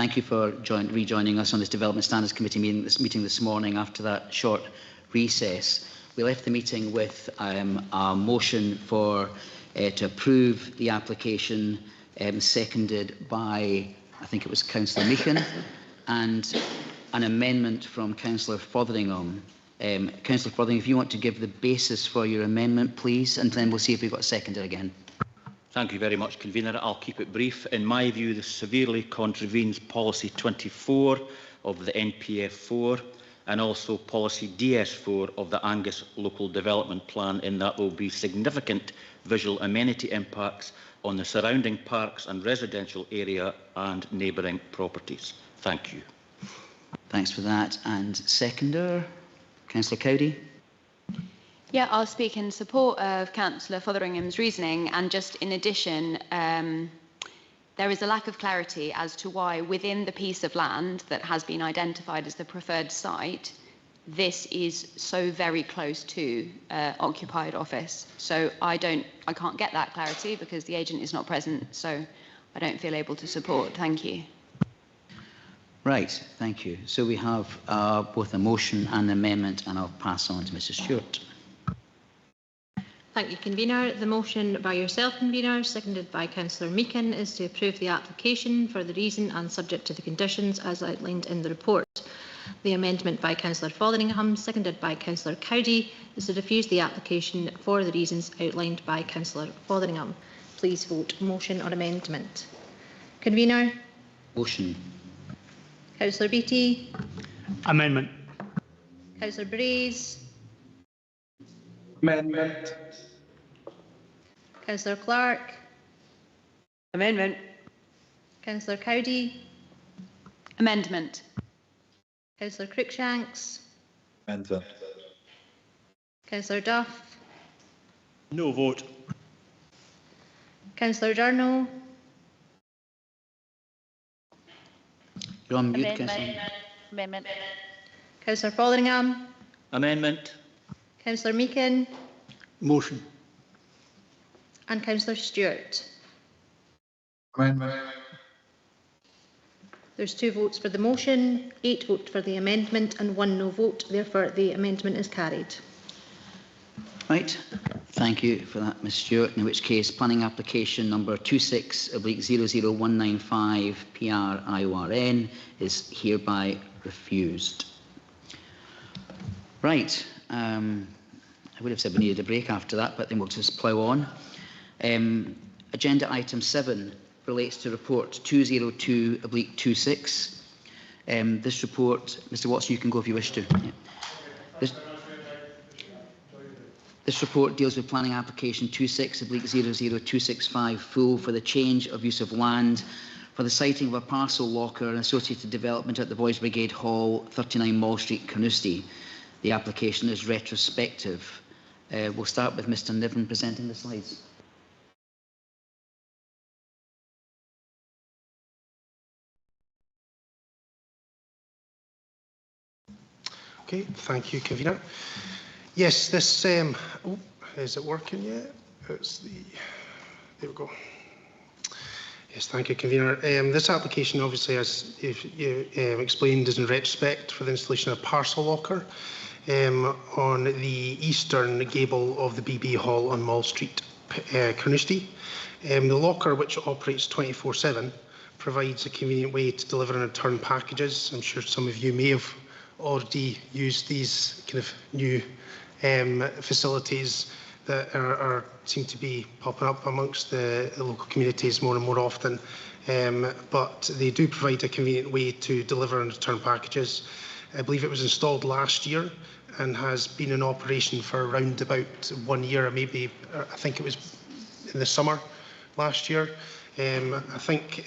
S1: thank you for rejoining us on this Development Standards Committee meeting this morning after that short recess. We left the meeting with a motion for to approve the application, seconded by, I think it was Councillor Meehan, and an amendment from Councillor Fotheringham. Councillor Fotheringham, if you want to give the basis for your amendment, please, and then we'll see if we've got a seconder again.
S8: Thank you very much, Convener. I'll keep it brief. In my view, this severely contravenes Policy 24 of the NPF4 and also Policy DS4 of the Angus Local Development Plan, in that there will be significant visual amenity impacts on the surrounding parks and residential area and neighbouring properties. Thank you.
S1: Thanks for that. And seconder, Councillor Cowdery.
S5: Yeah, I'll speak in support of Councillor Fotheringham's reasoning, and just in addition, there is a lack of clarity as to why within the piece of land that has been identified as the preferred site, this is so very close to occupied office. So I can't get that clarity because the agent is not present, so I don't feel able to support. Thank you.
S1: Right, thank you. So we have both a motion and an amendment, and I'll pass on to Mrs. Stewart.
S15: Thank you, Convener. The motion by yourself, Convener, seconded by Councillor Meehan, is to approve the application for the reason and subject to the conditions as outlined in the report. The amendment by Councillor Fotheringham, seconded by Councillor Cowdery, is to refuse the application for the reasons outlined by Councillor Fotheringham. Please vote motion or amendment. Convener?
S1: Motion.
S15: Councillor Beattie?
S10: Amendment.
S15: Councillor Braze?
S6: Amendment.
S15: Councillor Clark?
S12: Amendment.
S15: Councillor Cowdery?
S5: Amendment.
S15: Councillor Cruikshanks?
S14: Amendment.
S15: Councillor Duff?
S9: No vote.
S15: Councillor Journal?
S1: You're on mute,
S11: Amendment.
S1: Councillor.
S11: Amendment.
S15: Councillor Fotheringham?
S8: Amendment.
S15: Councillor Meehan?
S3: Motion.
S15: And Councillor Stewart.
S13: Amendment.
S15: There's 2 votes for the motion, 8 vote for the amendment and 1 no vote. Therefore, the amendment is carried.
S1: Right, thank you for that, Ms. Stewart. In which case, planning application number 26/00195 PRIORN is hereby refused. Right, I would have said we needed a break after that, but then we'll just plough on. Agenda item 7 relates to report 202/26. This report, Mr. Watson, you can go if you wish to. Yeah. This report deals with planning application 26/00265 full for the change of use of land for the siting of a parcel locker and associated development at the Boys Brigade Hall, 39 Mall Street, Carnoustie. The application is retrospective. We'll start with Mr. Niven presenting the slides.
S16: Okay, thank you, Convener. Yes, this, is it working yet? It's the, there we go. Yes, thank you, Convener. This application, obviously, as you explained, is in retrospect for the installation of a parcel locker on the eastern gable of the BB Hall on Mall Street, Carnoustie. The locker, which operates 24/7, provides a convenient way to deliver and return packages. I'm sure some of you may have already used these kind of new facilities that seem to be popping up amongst the local communities more and more often. But they do provide a convenient way to deliver and return packages. I believe it was installed last year and has been in operation for around about 1 year, maybe I think it was in the summer last year. I think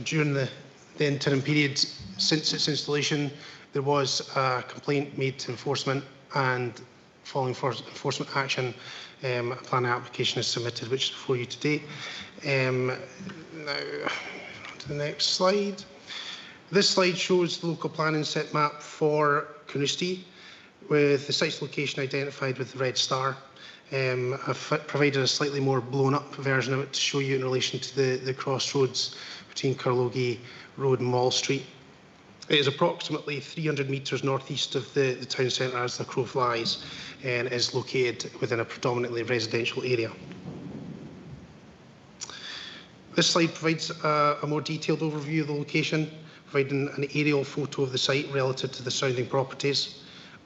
S16: during the interim period since its installation, there was a complaint made to enforcement, and following enforcement action, a planning application is submitted, which is before you today. Now, on to the next slide. This slide shows the local planning set map for Carnoustie, with the site's location identified with the red star. I've provided a slightly more blown up version of it to show you in relation to the crossroads between Carlogie Road and Mall Street. It is approximately 300 metres northeast of the town centre as the crow flies, and is located within a predominantly residential area. This slide provides a more detailed overview of the location, providing an aerial photo of the site relative to the surrounding properties.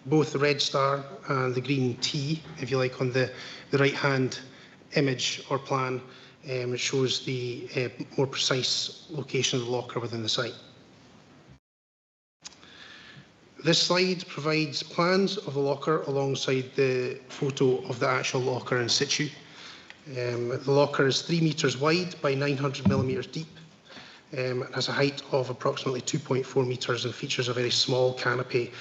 S16: Both the red star and the green T, if you like, on the right-hand image or plan shows the more precise location of the locker within the site. This slide provides plans of the locker alongside the photo of the actual locker in situ. The locker is 3 metres wide by 900mm deep. It has a height of approximately 2.4 metres and features a very small canopy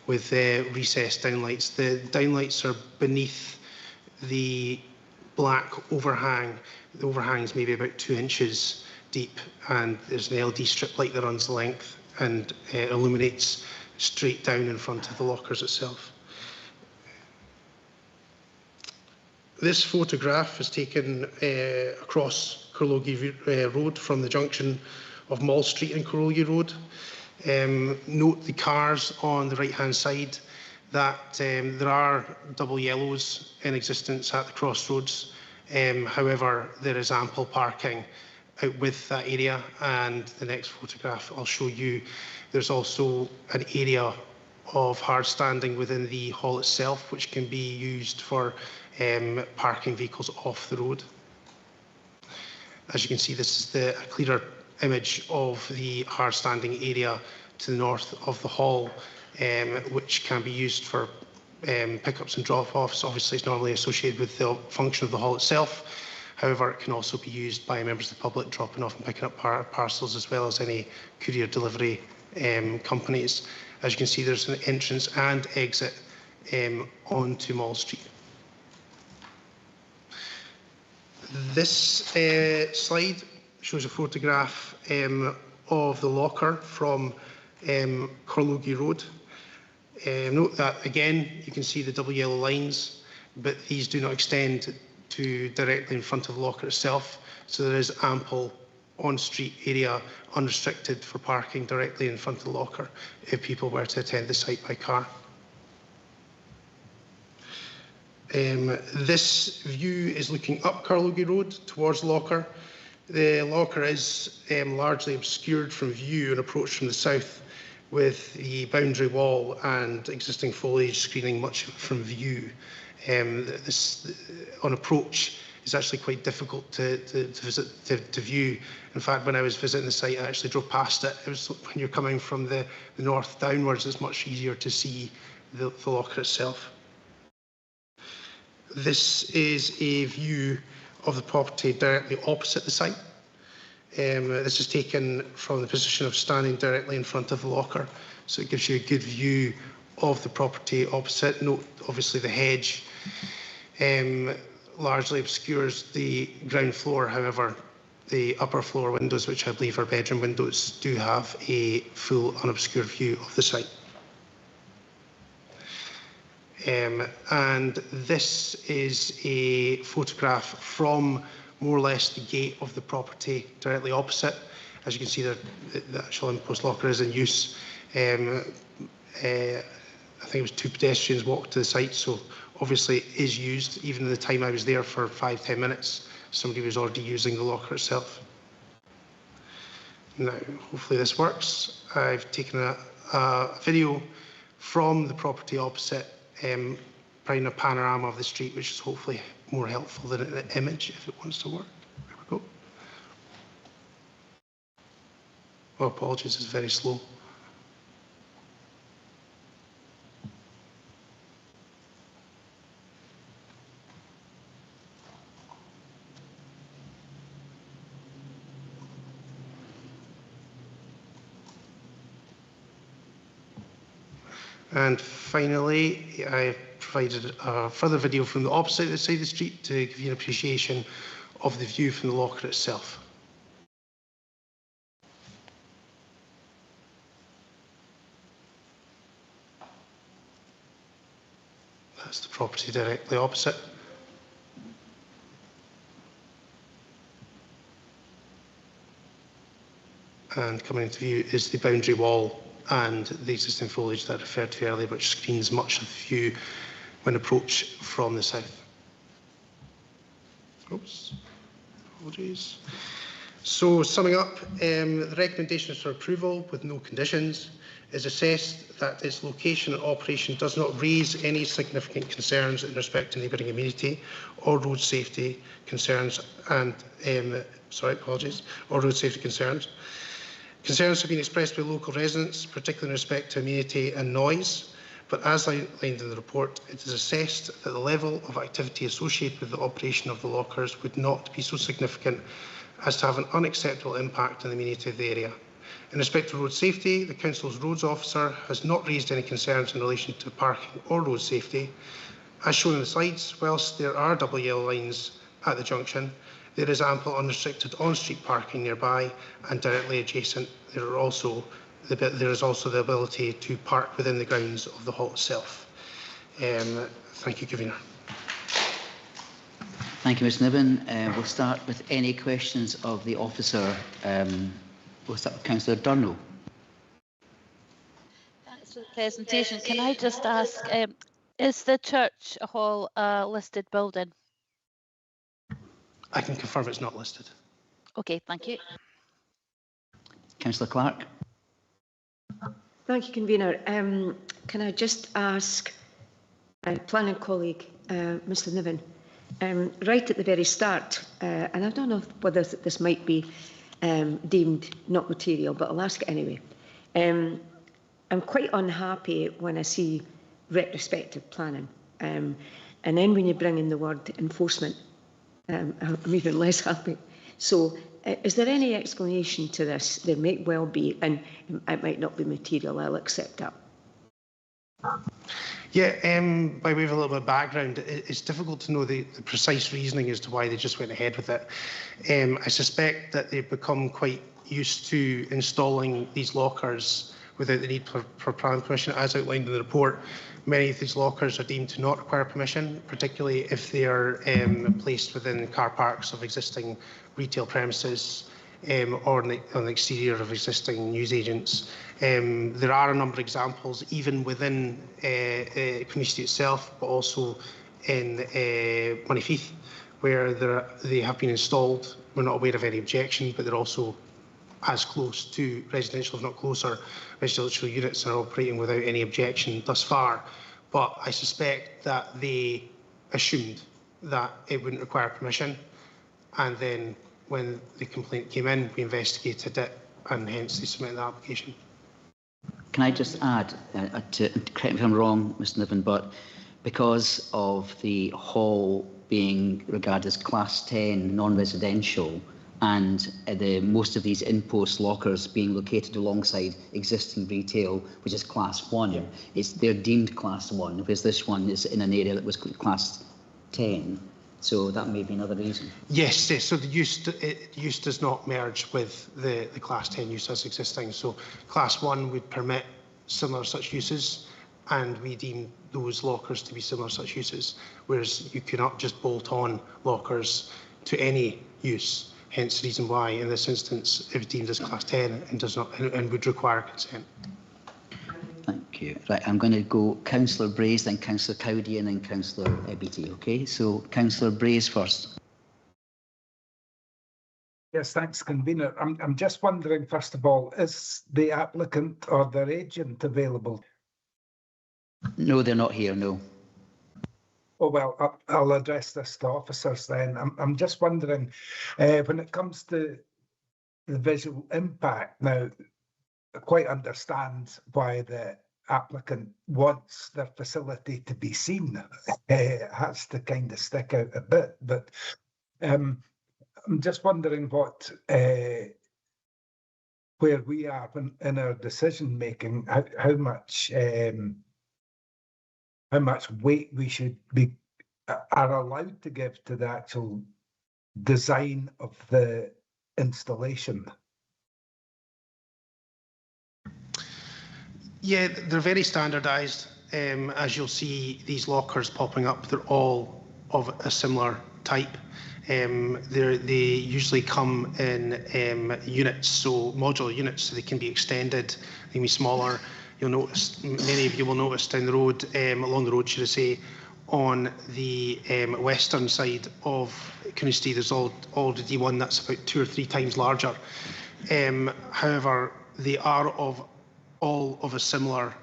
S16: with recessed downlights. The downlights are beneath the black overhang. The overhang is maybe about 2 inches deep, and there's an LED strip light that runs the length and illuminates straight down in front of the lockers itself. This photograph is taken across Carlogie Road from the junction of Mall Street and Carlogie Road. Note the cars on the right-hand side, that there are double yellows in existence at the crossroads. However, there is ample parking out with that area, and the next photograph I'll show you, there's also an area of hard standing within the hall itself, which can be used for parking vehicles off the road. As you can see, this is a clearer image of the hard standing area to the north of the hall, which can be used for pickups and drop-offs. Obviously, it's normally associated with the function of the hall itself. However, it can also be used by members of the public dropping off and picking up parcels, as well as any courier delivery companies. As you can see, there's an entrance and exit onto Mall Street. This slide shows a photograph of the locker from Carlogie Road. Note that, again, you can see the double yellow lines, but these do not extend to directly in front of the locker itself, so there is ample on-street area unrestricted for parking directly in front of the locker if people were to attend the site by car. This view is looking up Carlogie Road towards the locker. The locker is largely obscured from view and approach from the south, with the boundary wall and existing foliage screening much from view. This, on approach, is actually quite difficult to view. In fact, when I was visiting the site, I actually drove past it. It was when you're coming from the north downwards, it's much easier to see the locker itself. This is a view of the property directly opposite the site. This is taken from the position of standing directly in front of the locker, so it gives you a good view of the property opposite. Note, obviously, the hedge largely obscures the ground floor. However, the upper floor windows, which I believe are bedroom windows, do have a full unobscured view of the site. And this is a photograph from more or less the gate of the property directly opposite. As you can see, the actual impost locker is in use. I think it was 2 pedestrians walked to the site, so obviously it is used. Even at the time I was there for 5–10 minutes, somebody was already using the locker itself. Now, hopefully this works. I've taken a video from the property opposite, providing a panorama of the street, which is hopefully more helpful than an image if it wants to work. There we go. Oh, apologies, it's very slow. And finally, I provided a further video from the opposite side of the street to give you an appreciation of the view from the locker itself. That's the property directly opposite. and coming into view is the boundary wall and the existing foliage that I referred to earlier, which screens much of the view when approached from the south. Oops, apologies. So summing up, the recommendation is for approval with no conditions. Is assessed that its location and operation does not raise any significant concerns in respect to neighbouring amenity or road safety concerns and or road safety concerns. Concerns have been expressed by local residents, particularly in respect to amenity and noise, but as outlined in the report, it is assessed that the level of activity associated with the operation of the lockers would not be so significant as to have an unacceptable impact on the amenity of the area. In respect to road safety, the Council's roads officer has not raised any concerns in relation to parking or road safety. As shown in the slides, whilst there are double yellow lines at the junction, there is ample unrestricted on-street parking nearby, and directly adjacent there is also the ability to park within the grounds of the hall itself. Thank you, Convener.
S1: Thank you, Ms Niven. We'll start with any questions of the officer. We'll start with Councillor Durno.
S11: Thanks for the presentation. Can I just ask, is the church hall a listed building?
S16: I can confirm it's not listed.
S11: Okay, thank you.
S1: Councillor Clark.
S12: Thank you, Convener. Can I just ask my planning colleague, Mr Niven, right at the very start, and I don't know whether this might be deemed not material, but I'll ask it anyway. I'm quite unhappy when I see retrospective planning, and then when you bring in the word enforcement, I'm even less happy. So is there any explanation to this? There may well be, and it might not be material, I'll accept that.
S16: Yeah, by way of a little bit of background, it's difficult to know the precise reasoning as to why they just went ahead with it. I suspect that they've become quite used to installing these lockers without the need for planning permission. As outlined in the report, many of these lockers are deemed to not require permission, particularly if they are placed within car parks of existing retail premises or on the exterior of existing newsagents. There are a number of examples, even within Community itself, but also in Moneyfeith, where they have been installed. We're not aware of any objection, but they're also as close to residential, if not closer, residential units and are operating without any objection thus far. But I suspect that they assumed that it wouldn't require permission, and then when the complaint came in, we investigated it, and hence they submitted the application.
S1: Can I just add, correct me if I'm wrong, Mr Niven, but because of the hall being regarded as Class 10 non-residential, and most of these in-post lockers being located alongside existing retail, which is Class 1, they're deemed Class 1, because this one is in an area that was Class 10. So that may be another reason.
S16: Yes, so the use does not merge with the Class 10 use as existing. So Class 1 would permit similar such uses, and we deem those lockers to be similar such uses, whereas you cannot just bolt on lockers to any use. Hence the reason why, in this instance, it was deemed as Class 10 and does not and would require consent.
S1: Thank you. Right, I'm going to go Councillor Braze, then Councillor Cowdery, and then Councillor Beattie. Okay, so Councillor Braze first.
S6: Yes, thanks, Convener. I'm just wondering, first of all, is the applicant or their agent available?
S1: No, they're not here, no.
S6: Oh, well, I'll address this to officers then. I'm just wondering, when it comes to the visual impact, now, I quite understand why the applicant wants their facility to be seen. It has to kind of stick out a bit, but I'm just wondering what, where we are in our decision making, how much weight we should be are allowed to give to the actual design of the installation.
S16: Yeah, they're very standardised. As you'll see, these lockers popping up, they're all of a similar type. They usually come in units, so modular units, so they can be extended, they can be smaller. You'll notice, many of you will notice down the road, along the road, should I say, on the western side of Conisty, there's already one that's about 2 or 3 times larger. However, they are all of a similar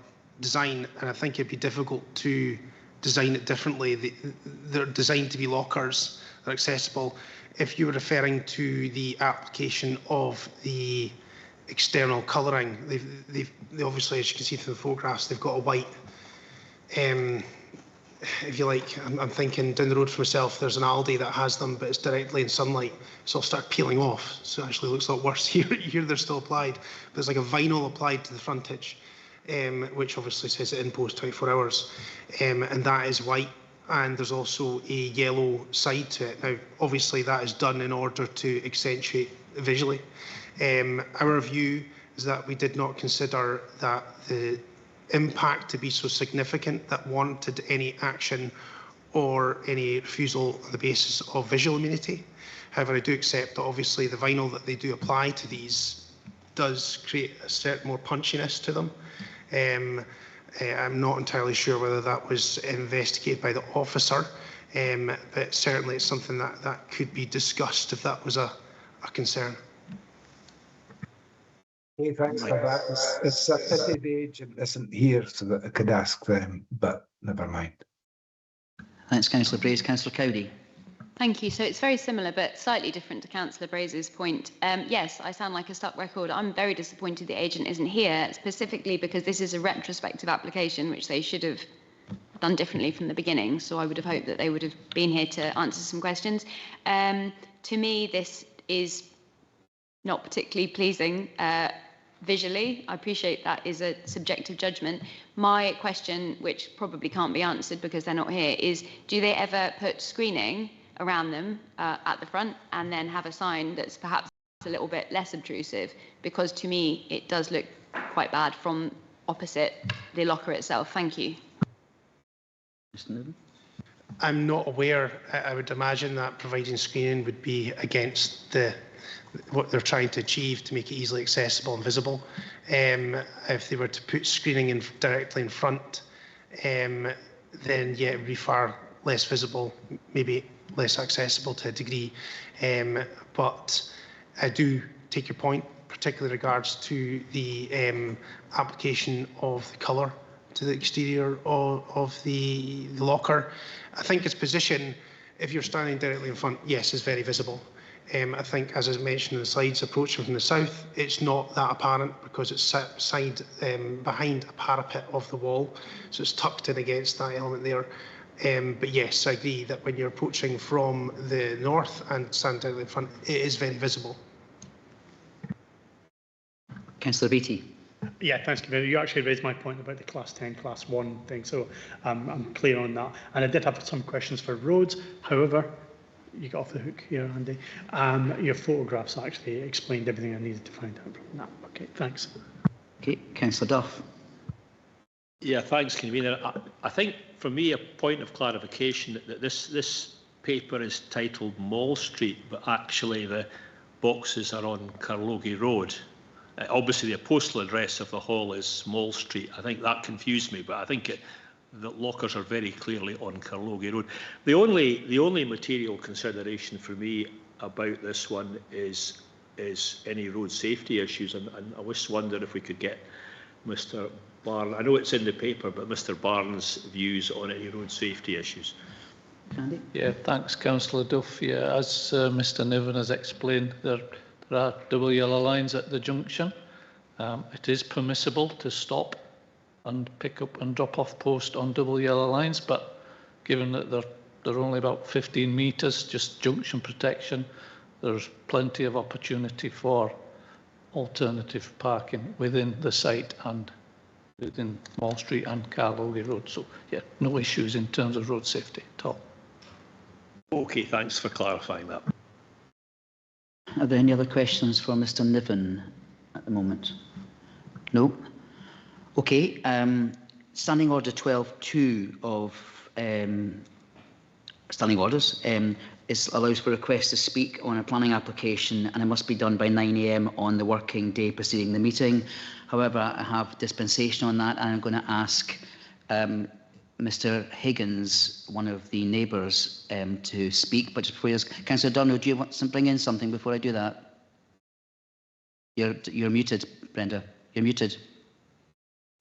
S16: design, and I think it'd be difficult to design it differently. They're designed to be lockers, they're accessible. If you were referring to the application of the external colouring, they obviously, as you can see through the photographs, they've got a white, if you like, I'm thinking down the road for myself, there's an Aldi that has them, but it's directly in sunlight, so it'll start peeling off. So it actually looks a lot worse here. Here they're still applied. But there's like a vinyl applied to the frontage, which obviously says it in post 24 hours. And that is white. And there's also a yellow side to it. Now, obviously that is done in order to accentuate visually. Our view is that we did not consider that the impact to be so significant that warranted any action or any refusal on the basis of visual immunity. However, I do accept that obviously the vinyl that they do apply to these does create a certain more punchiness to them. I'm not entirely sure whether that was investigated by the officer, but certainly it's something that could be discussed if that was a concern.
S6: Okay, thanks for that. It's a pity the agent isn't here so that I could ask them, but never mind.
S1: Thanks, Councillor Brace. Councillor Cowdery.
S5: Thank you. So it's very similar, but slightly different to Councillor Braze's point. Yes, I sound like a stuck record. I'm very disappointed the agent isn't here, specifically because this is a retrospective application, which they should have done differently from the beginning. So I would have hoped that they would have been here to answer some questions. To me, this is not particularly pleasing visually. I appreciate that is a subjective judgment. My question, which probably can't be answered because they're not here, is do they ever put screening around them at the front and then have a sign that's perhaps a little bit less obtrusive? Because to me, it does look quite bad from opposite the locker itself. Thank you.
S1: Mr. Newman.
S16: I'm not aware. I would imagine that providing screening would be against what they're trying to achieve to make it easily accessible and visible. If they were to put screening directly in front, then yeah, it would be far less visible, maybe less accessible to a degree. But I do take your point, particularly in regards to the application of the colour to the exterior of the locker. I think its position, if you're standing directly in front, yes, is very visible. I think, as I mentioned in the slides, approaching from the south, it's not that apparent because it's behind a parapet of the wall, so it's tucked in against that element there. But yes, I agree that when you're approaching from the north and standing directly in front, it is very visible.
S1: Councillor Beattie.
S17: Yeah, thanks, Convener. You actually raised my point about the Class 10, Class 1 thing, so I'm clear on that. And I did have some questions for roads. However, you got off the hook here, Andy. Your photographs actually explained everything I needed to find out from that. Okay, thanks.
S1: Okay, Councillor Duff.
S9: Yeah, thanks, Convener. I think, for me, a point of clarification that this paper is titled Mall Street, but actually the boxes are on Carlogie Road. Obviously, the postal address of the hall is Small Street. I think that confused me, but I think the lockers are very clearly on Carlogie Road. The only material consideration for me about this one is any road safety issues, and I just wonder if we could get Mr. Barnes. I know it's in the paper, but Mr. Barnes' views on any road safety issues.
S1: Andy?
S18: Yeah, thanks, Councillor Duff. Yeah, as Mr. Niven has explained, there are double yellow lines at the junction. It is permissible to stop and pick up and drop off post on double yellow lines, but given that they're only about 15 metres, just junction protection, there's plenty of opportunity for alternative parking within the site and within Mall Street and Carlogie Road. So yeah, no issues in terms of road safety at all.
S9: Okay, thanks for clarifying that.
S1: Are there any other questions for Mr. Niven at the moment? No? Okay, Standing Order 12.2 of Standing Orders allows for requests to speak on a planning application, and it must be done by 9 AM on the working day preceding the meeting. However, I have dispensation on that, and I'm going to ask Mr Higgins, one of the neighbours, to speak. But just before you, Councillor Dunno, do you want to bring in something before I do that? You're muted, Brenda. You're muted.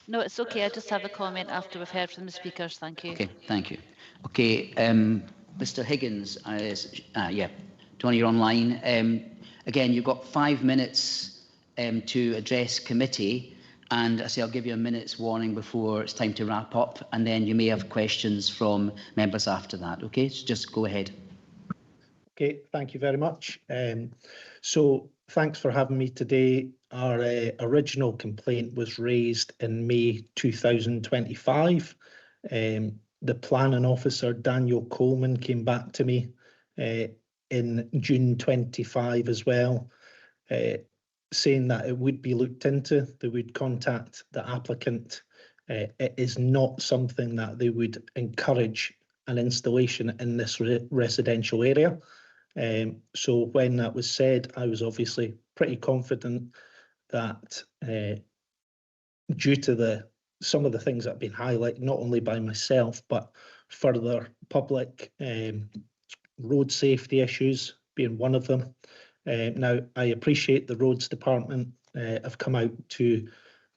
S11: No, it's okay. I just have a comment after we've heard from the speakers. Thank you.
S1: Okay, thank you. Okay, Mr Higgins, yeah, Tony, you're online. Again, you've got 5 minutes to address committee, and I say I'll give you a minute's warning before it's time to wrap up, and then you may have questions from members after that. Okay, so just go ahead.
S19: Okay, thank you very much. So thanks for having me today. Our original complaint was raised in May 2025. The planning officer, Daniel Coleman, came back to me in June 25 as well, saying that it would be looked into. They would contact the applicant. It is not something that they would encourage an installation in this residential area. So when that was said, I was obviously pretty confident that due to some of the things that have been highlighted, not only by myself, but further public road safety issues being one of them. Now, I appreciate the roads department have come out to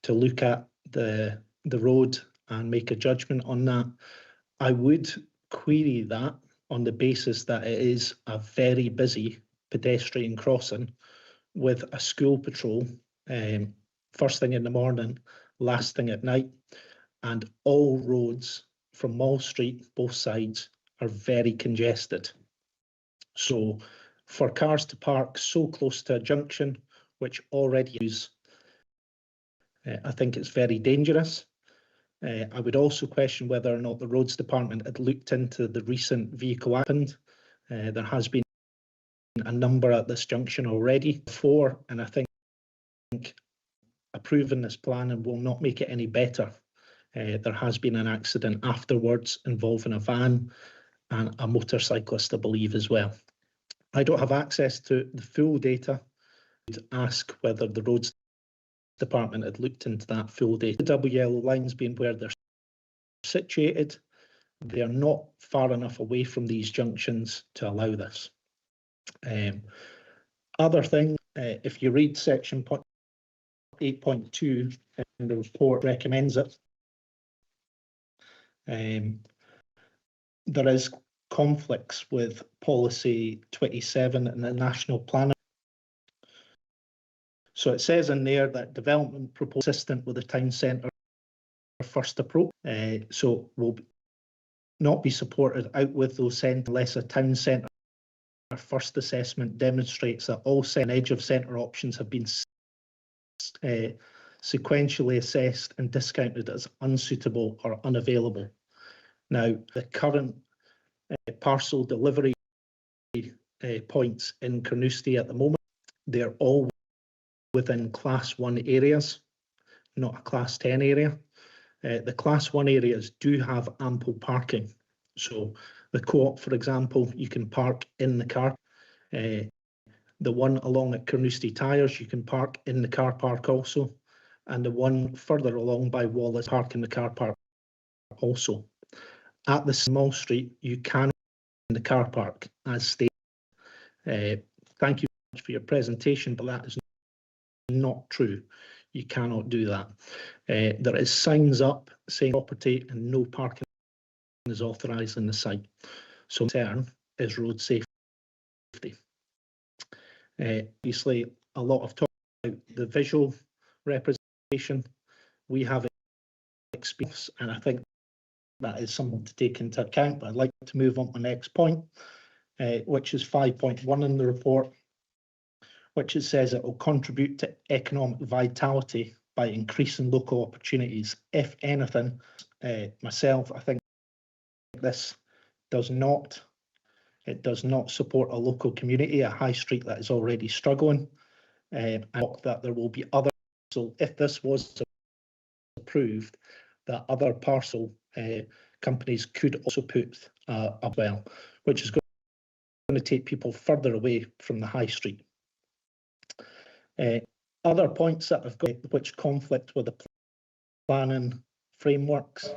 S19: look at the road and make a judgment on that. I would query that on the basis that it is a very busy pedestrian crossing with a school patrol first thing in the morning, last thing at night, and all roads from Mall Street, both sides, are very congested. So for cars to park so close to a junction, which already is, I think it's very dangerous. I would also question whether or not the roads department had looked into the recent vehicle accident. There has been a number at this junction already before, and I think approving this plan and will not make it any better. There has been an accident afterwards involving a van and a motorcyclist, I believe, as well. I don't have access to the full data. I would ask whether the roads department had looked into that full data. The double yellow lines being where they're situated, they are not far enough away from these junctions to allow this. Other thing, if you read section 8.2 in the report, recommends it. There is conflicts with policy 27 and the national plan. So it says in there that development proposed consistent with the town centre first approach. So will not be supported out with those centres unless a town centre first assessment demonstrates that all edge of centre options have been sequentially assessed and discounted as unsuitable or unavailable. Now, the current parcel delivery points in Carnoustie at the moment, they're all within Class 1 areas, not a Class 10 area. The Class 1 areas do have ample parking. So the Co-op, for example, you can park in the car. The one along at Carnoustie Tyres, you can park in the car park also. And the one further along by Wallace, park in the car park also. At the Mall Street, you can in the car park as stated. Thank you very much for your presentation, but that is not true. You cannot do that. There is signs up saying property and no parking is authorised in the site. So concern is road safety. Obviously, a lot of talk about the visual representation. We have experience, and I think that is something to take into account. But I'd like to move on to the next point, which is 5.1 in the report, which it says it will contribute to economic vitality by increasing local opportunities. If anything, myself, I think this does not support a local community, a high street that is already struggling, and that there will be other. So if this was approved, that other parcel companies could also put up well, which is going going to take people further away from the high street. Other points that I've got which conflict with the planning frameworks.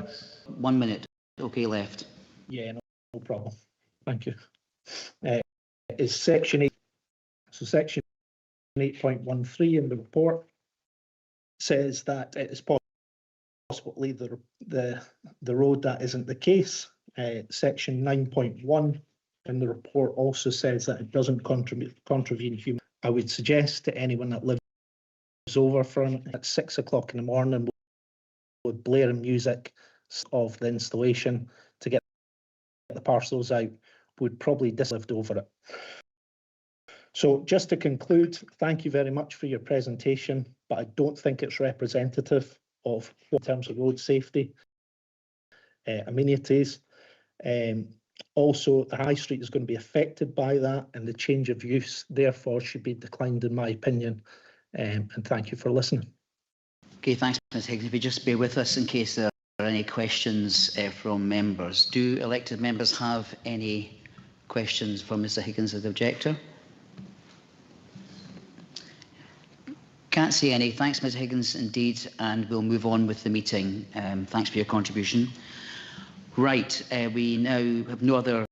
S1: 1 minute. Okay, left.
S19: Yeah, no problem. Thank you. Is section 8. So section 8.13 in the report says that it is possible to leave the road. That isn't the case. Section 9.1 in the report also says that it doesn't contravene human. I would suggest to anyone that lives over from at 6 o'clock in the morning with blaring music of the installation to get the parcels out would probably lived over it. So just to conclude, thank you very much for your presentation, but I don't think it's representative of in terms of road safety, amenities. Also, the high street is going to be affected by that, and the change of use therefore should be declined in my opinion. And thank you for listening.
S1: Okay, thanks, Ms Higgins. If you just bear with us in case there are any questions from members. Do elected members have any questions for Mr Higgins as the objector? Can't see any. Thanks, Ms Higgins, indeed, and we'll move on with the meeting. Thanks for your contribution. Right, we now have no other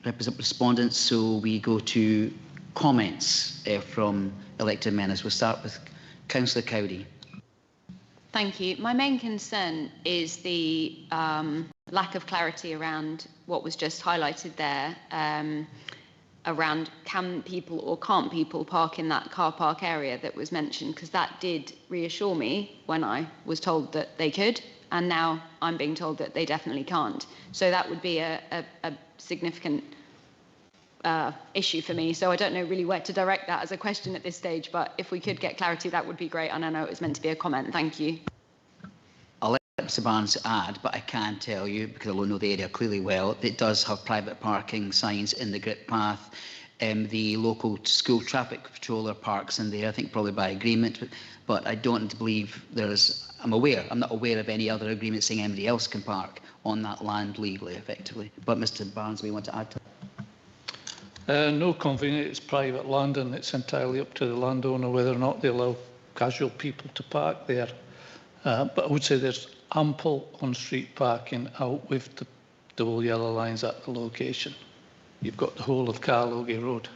S1: respondents, so we go to comments from elected members. We'll start with Councillor Cowdery.
S5: Thank you. My main concern is the lack of clarity around what was just highlighted there, around can people or can't people park in that car park area that was mentioned, because that did reassure me when I was told that they could, and now I'm being told that they definitely can't. So that would be a significant issue for me. So I don't know really where to direct that as a question at this stage, but if we could get clarity, that would be great. And I know it was meant to be a comment. Thank you.
S1: I'll let Mr Barnes add, but I can tell you, because I know the area clearly well, it does have private parking signs in the grip path. The local school traffic patroller parks in there, I think probably by agreement, but I don't believe there's, I'm not aware of any other agreement saying anybody else can park on that land legally, effectively. But Mr Barnes, we want to add to that?
S18: No, convener, it's private land and it's entirely up to the landowner whether or not they allow casual people to park there. But I would say there's ample on-street parking out with the double yellow lines at the location. You've got the whole of Carlogie Road.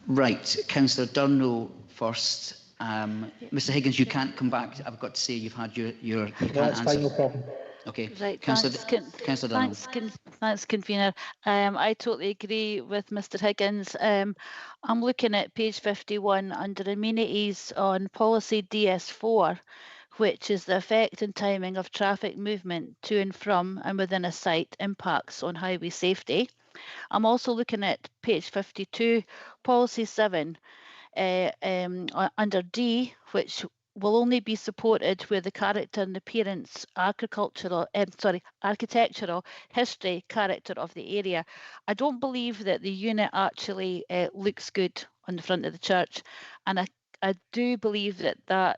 S1: Right, Councillor Durno first. Mr Higgins, you can't come back. I've got to say you've had your you can't answer.
S19: Fine, no problem.
S1: Okay,
S11: Right,
S1: Councillor Durno.
S11: Thanks, convener. I totally agree with Mr Higgins. I'm looking at page 51 under amenities on policy DS4, which is the effect and timing of traffic movement to and from and within a site impacts on highway safety. I'm also looking at page 52, policy 7, under D, which will only be supported where the character and appearance, architectural history, character of the area. I don't believe that the unit actually looks good on the front of the church, and I do believe that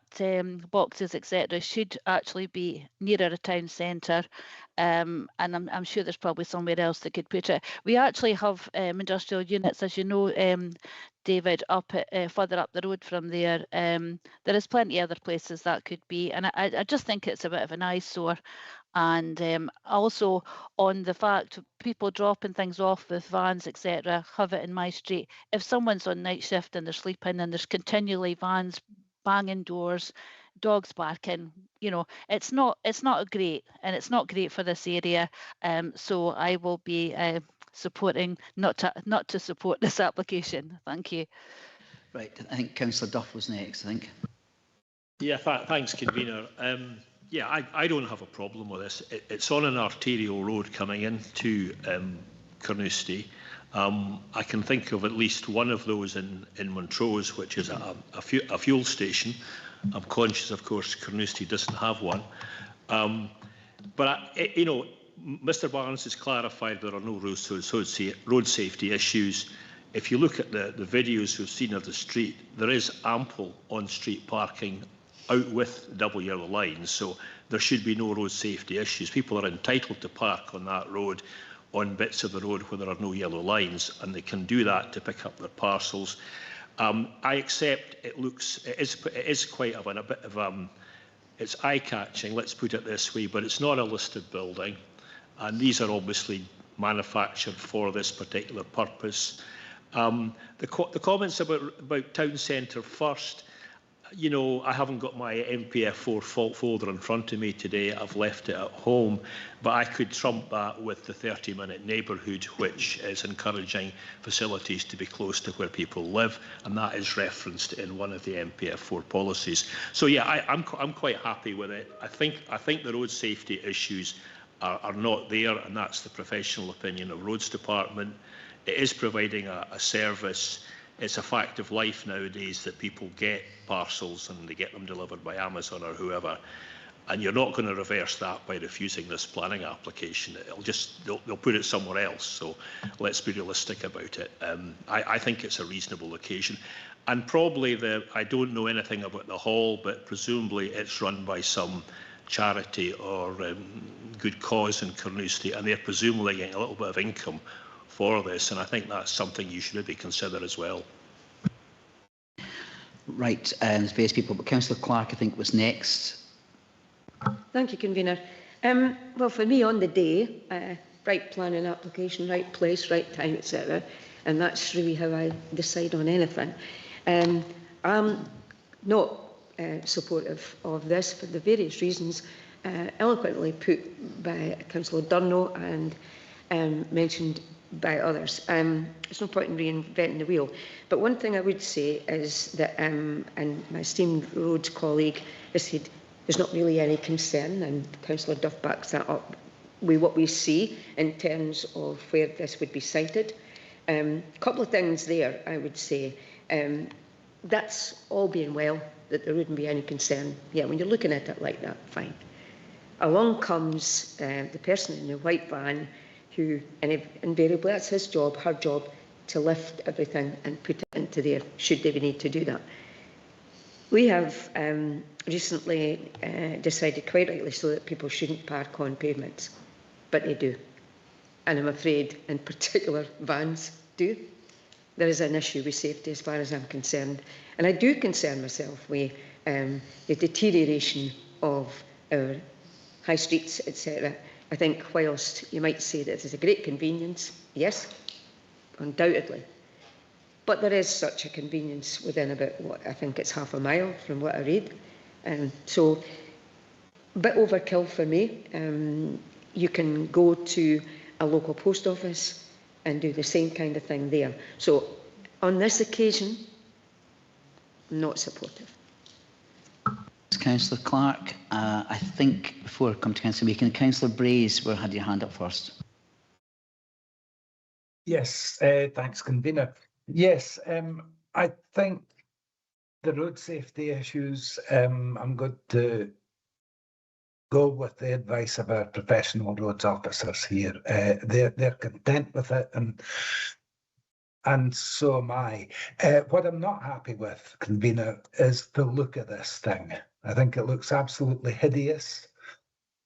S11: boxes, etc., should actually be nearer a town centre, and I'm sure there's probably somewhere else that could put it. We actually have industrial units, as you know, David, up further up the road from there. There is plenty of other places that could be, and I just think it's a bit of an eyesore. And also on the fact of people dropping things off with vans, etc., have it in my street. If someone's on night shift and they're sleeping and there's continually vans banging doors, dogs barking, you know, it's not great, and it's not great for this area. So I will be supporting not to support this application. Thank you.
S1: Right, I think Councillor Duff was next, I think.
S9: Yeah, thanks, convener. Yeah, I don't have a problem with this. It's on an arterial road coming into Carnoustie. I can think of at least one of those in Montrose, which is a fuel station. I'm conscious, of course, Carnoustie doesn't have one. But, you know, Mr Barnes has clarified there are no road safety issues. If you look at the videos we've seen of the street, there is ample on-street parking out with double yellow lines. So there should be no road safety issues. People are entitled to park on that road, on bits of the road where there are no yellow lines, and they can do that to pick up their parcels. I accept it is quite a bit of it's eye-catching, let's put it this way, but it's not a listed building, and these are obviously manufactured for this particular purpose. The comments about town centre first, you know, I haven't got my MPF4 fault folder in front of me today. I've left it at home, but I could trump that with the 30-minute neighbourhood, which is encouraging facilities to be close to where people live, and that is referenced in one of the MPF4 policies. So yeah, I'm quite happy with it. I think the road safety issues are not there, and that's the professional opinion of Roads Department. It is providing a service. It's a fact of life nowadays that people get parcels and they get them delivered by Amazon or whoever, and you're not going to reverse that by refusing this planning application. They'll put it somewhere else. So let's be realistic about it. I think it's a reasonable occasion, and probably I don't know anything about the hall, but presumably it's run by some charity or good cause in Carnoustie, and they're presumably getting a little bit of income for this, and I think that's something you should maybe consider as well.
S1: Right, there's various people, but Councillor Clark, I think, was next.
S12: Thank you, Convener. Well, for me, on the day, right planning application, right place, right time, etc., and that's really how I decide on anything. I'm not supportive of this for the various reasons eloquently put by Councillor Durno and mentioned by others. There's no point in reinventing the wheel. But one thing I would say is that, and my esteemed roads colleague has said there's not really any concern, and Councillor Duff backs that up with what we see in terms of where this would be sited. A couple of things there, I would say. That's all being well, that there wouldn't be any concern. Yeah, when you're looking at it like that, fine. Along comes the person in the white van who, and invariably that's his job, her job, to lift everything and put it into there, should they need to do that. We have recently decided, quite rightly so, that people shouldn't park on pavements, but they do. And I'm afraid, in particular, vans do. There is an issue with safety as far as I'm concerned. And I do concern myself with the deterioration of our high streets, etc. I think whilst you might say that it is a great convenience, yes, undoubtedly, but there is such a convenience within about, what, I think it's half a mile from what I read. And so, a bit overkill for me. You can go to a local post office and do the same kind of thing there. So, on this occasion, not supportive.
S1: Councillor Clark, I think before I come to Councillor Meakin, Councillor Brays had your hand up first.
S6: Yes, thanks, Convener. Yes, I think the road safety issues, I'm going to go with the advice of our professional roads officers here. They're content with it, and so am I. What I'm not happy with, Convener, is the look of this thing. I think it looks absolutely hideous.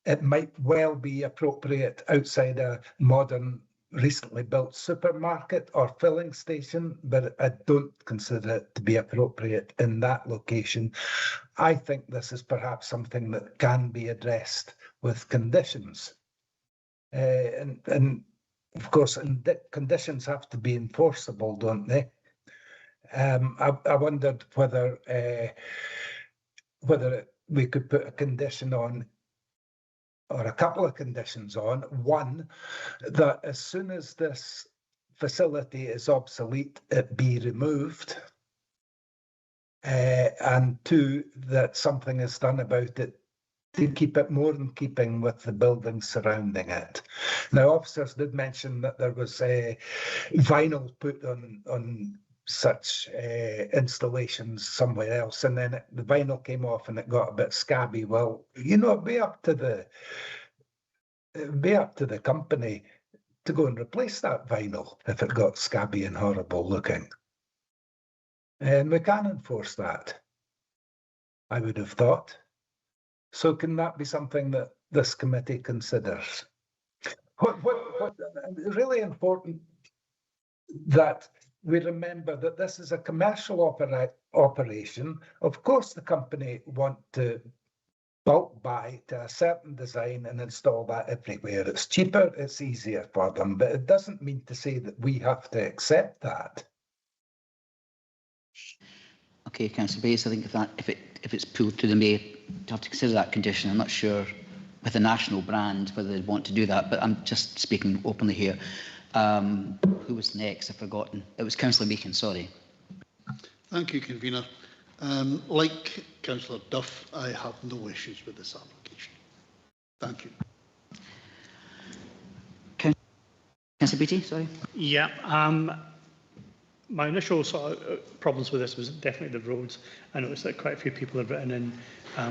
S6: It might well be appropriate outside a modern, recently built supermarket or filling station, but I don't consider it to be appropriate in that location. I think this is perhaps something that can be addressed with conditions. And of course, conditions have to be enforceable, don't they? I wondered whether we could put a condition on, or a couple of conditions on. One, that as soon as this facility is obsolete, it be removed. And two, that something is done about it to keep it more in keeping with the buildings surrounding it. Now, officers did mention that there was a vinyl put on such installations somewhere else, and then the vinyl came off and it got a bit scabby. Well, you know, it'd be up to the company to go and replace that vinyl if it got scabby and horrible looking. And we can enforce that, I would have thought. So can that be something that this committee considers? What really important that we remember that this is a commercial operation. Of course, the company want to bulk buy to a certain design and install that everywhere. It's cheaper, it's easier for them, but it doesn't mean to say that we have to accept that.
S1: Okay, Councillor Bates, I think if it's pulled to the May, to have to consider that condition. I'm not sure with a national brand whether they'd want to do that, but I'm just speaking openly here. Who was next? I've forgotten. It was Councillor Meakin, sorry.
S3: Thank you, Convener. Like Councillor Duff, I have no issues with this application. Thank you.
S1: Councillor Beattie, sorry.
S17: Yeah, my initial sort of problems with this was definitely the roads. I noticed that quite a few people have written in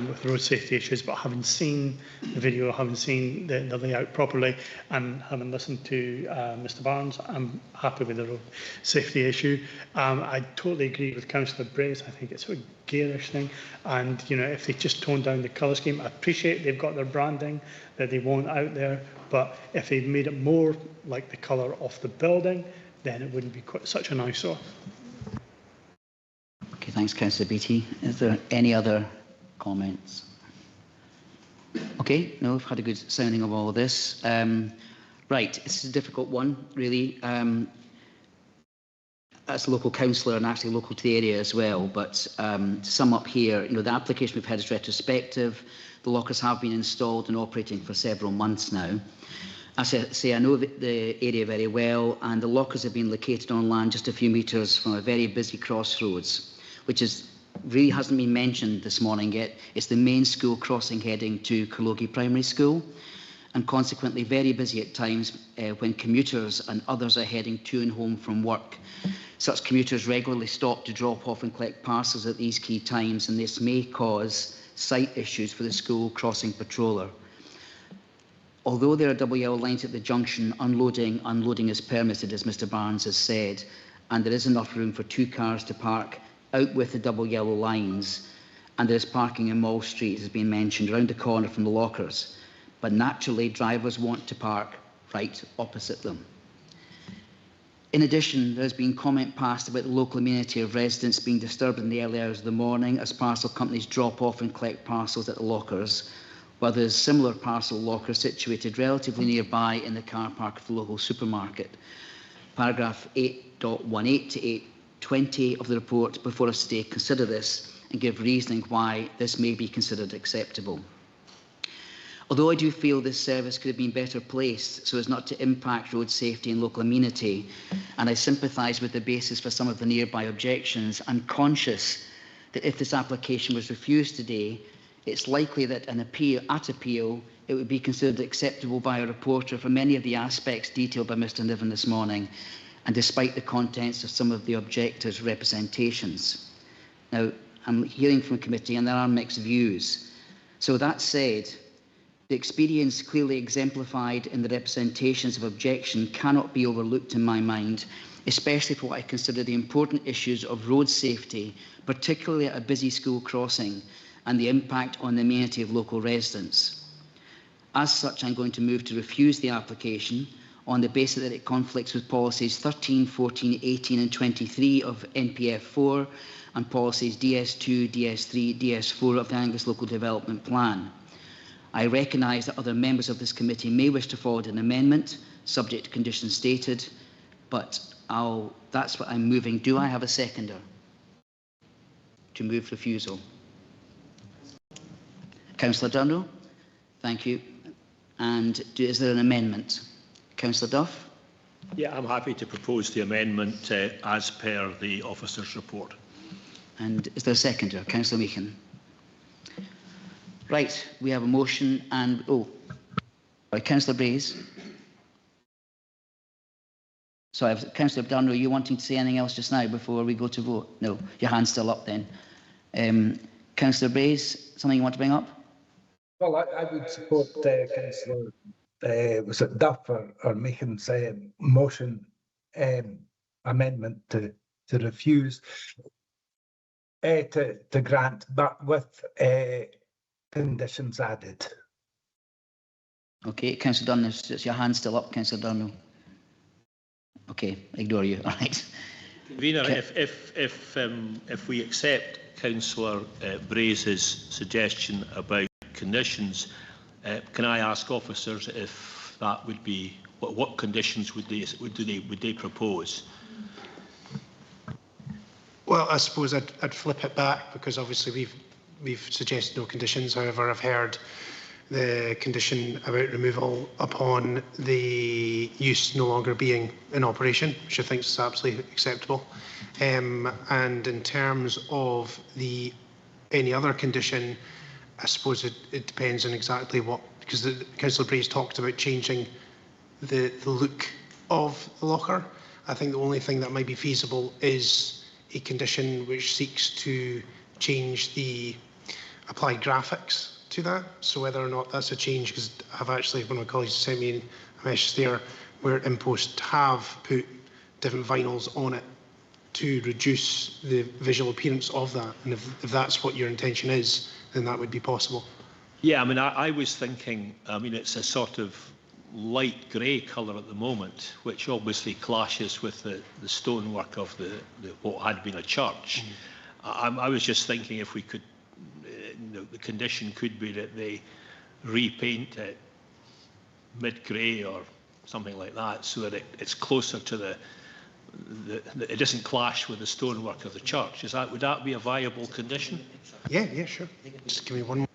S17: with road safety issues, but having seen the video, having seen the layout properly, and having listened to Mr Barnes, I'm happy with the road safety issue. I totally agree with Councillor Brace. I think it's a garish thing, and you know, if they just tone down the colour scheme, I appreciate they've got their branding that they want out there, but if they made it more like the colour of the building, then it wouldn't be quite such an eyesore.
S1: Okay, thanks, Councillor Beattie. Is there any other comments? Okay, no, we've had a good sounding of all of this. Right, this is a difficult one, really. As a local councillor and actually local to the area as well, but to sum up here, you know, the application we've had is retrospective. The lockers have been installed and operating for several months now. As I say, I know the area very well, and the lockers have been located on land just a few metres from a very busy crossroads, which really hasn't been mentioned this morning yet. It's the main school crossing heading to Cologie Primary School, and consequently very busy at times when commuters and others are heading to and home from work. Such commuters regularly stop to drop off and collect parcels at these key times, and this may cause sight issues for the school crossing patroller. Although there are double yellow lines at the junction, unloading is permitted, as Mr Barnes has said, and there is enough room for 2 cars to park out with the double yellow lines, and there is parking in Mall Street, as has been mentioned, around the corner from the lockers. But naturally, drivers want to park right opposite them. In addition, there has been comment passed about the local amenity of residents being disturbed in the early hours of the morning as parcel companies drop off and collect parcels at the lockers, while there is similar parcel lockers situated relatively nearby in the car park of the local supermarket. Paragraph 8.18 to 8.20 of the report before us today consider this and give reasoning why this may be considered acceptable. Although I do feel this service could have been better placed so as not to impact road safety and local amenity, and I sympathise with the basis for some of the nearby objections, I'm conscious that if this application was refused today, it's likely that at appeal, it would be considered acceptable by a reporter for many of the aspects detailed by Mr Niven this morning, and despite the contents of some of the objectors' representations. Now, I'm hearing from the committee and there are mixed views. So that said, the experience clearly exemplified in the representations of objection cannot be overlooked in my mind, especially for what I consider the important issues of road safety, particularly at a busy school crossing, and the impact on the amenity of local residents. As such, I'm going to move to refuse the application on the basis that it conflicts with policies 13, 14, 18 and 23 of NPF 4 and policies DS2, DS3, DS4 of the Angus Local Development Plan. I recognise that other members of this committee may wish to forward an amendment, subject to conditions stated, but that's what I'm moving. Do I have a seconder to move refusal? Councillor Dunrow, thank you. And is there an amendment? Councillor Duff?
S9: Yeah, I'm happy to propose the amendment as per the officer's report.
S1: And is there a seconder? Councillor Meakin. Right, we have a motion and, Councillor Brace. Sorry, Councillor Dunrow, are you wanting to say anything else just now before we go to vote? No, your hand's still up then. Councillor Brace, something you want to bring up?
S6: Well, I would support Councillor, was it Duff or Meakin's motion amendment to refuse to grant, but with conditions added.
S1: Okay, Councillor Dunn, is your hand still up, Councillor Dunn? Okay, ignore you. All right.
S9: Convener, if we accept Councillor Braze's suggestion about conditions, can I ask officers if that would be what conditions would they propose?
S16: Well, I suppose I'd flip it back, because obviously we've suggested no conditions. However, I've heard the condition about removal upon the use no longer being in operation, which I think is absolutely acceptable. And in terms of any other condition, I suppose it depends on exactly what, because Councillor Braze talked about changing the look of the locker. I think the only thing that might be feasible is a condition which seeks to change the applied graphics to that. So whether or not that's a change, because I've actually, one of my colleagues sent me a message there where InPost have put different vinyls on it to reduce the visual appearance of that. And if that's what your intention is, then that would be possible.
S9: Yeah, I mean, I was thinking, I mean, it's a sort of light grey colour at the moment, which obviously clashes with the stonework of what had been a church. I was just thinking if we could, the condition could be that they repaint it mid-grey or something like that, so that it's closer to it doesn't clash with the stonework of the church. Would that be a viable condition?
S16: Yeah, sure. Just give me one more.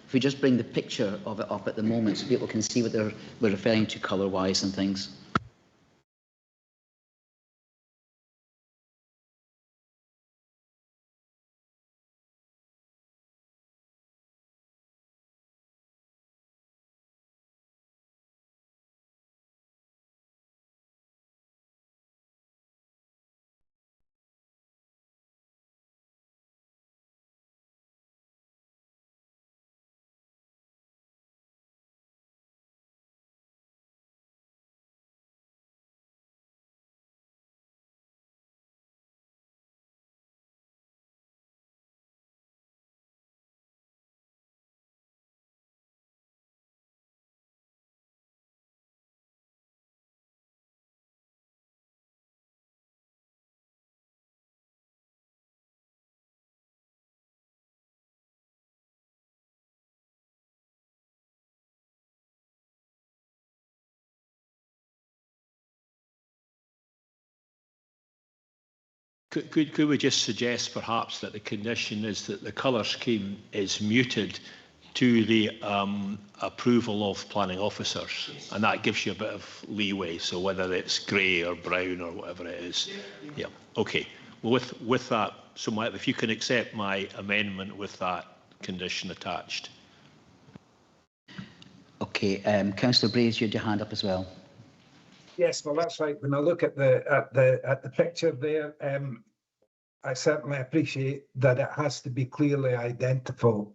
S1: If we just bring the picture of it up at the moment so people can see what we're referring to colour-wise and things.
S9: Could we just suggest perhaps that the condition is that the colour scheme is muted to the approval of planning officers, and that gives you a bit of leeway, so whether it's grey or brown or whatever it is. Yeah, okay. Well, with that, so if you can accept my amendment with that condition attached.
S1: Okay, Councillor Braze, you had your hand up as well.
S6: Yes, well, that's right. When I look at the picture there, I certainly appreciate that it has to be clearly identifiable,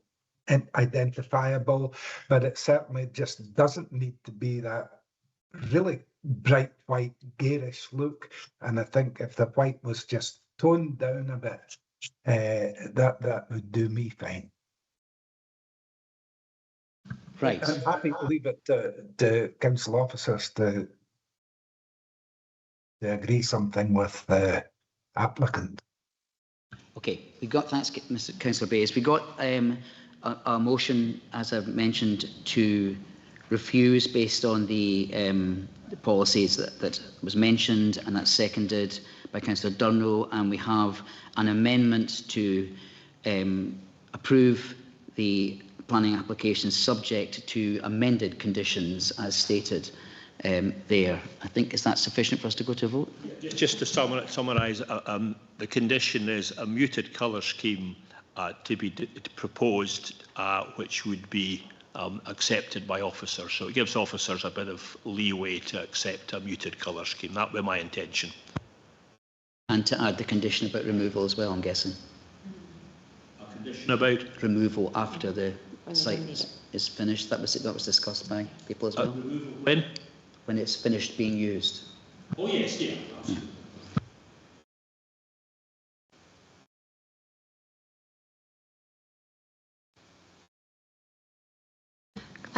S6: but it certainly just doesn't need to be that really bright white garish look. And I think if the white was just toned down a bit, that would do me fine.
S1: Right.
S6: I'm happy to leave it to council officers to agree something with the applicant.
S1: Okay, thanks, Mr. Councillor Braze. We got a motion, as I've mentioned, to refuse based on the policies that was mentioned, and that's seconded by Councillor Durno, and we have an amendment to approve the planning application subject to amended conditions as stated there. I think, is that sufficient for us to go to a vote?
S9: Just to summarise, the condition is a muted colour scheme to be proposed, which would be accepted by officers. So it gives officers a bit of leeway to accept a muted colour scheme. That would be my intention.
S1: And to add the condition about removal as well, I'm guessing.
S9: A condition about
S1: removal after the site is finished. That was discussed by people as well.
S9: When?
S1: When it's finished being used.
S9: Oh yes, yeah.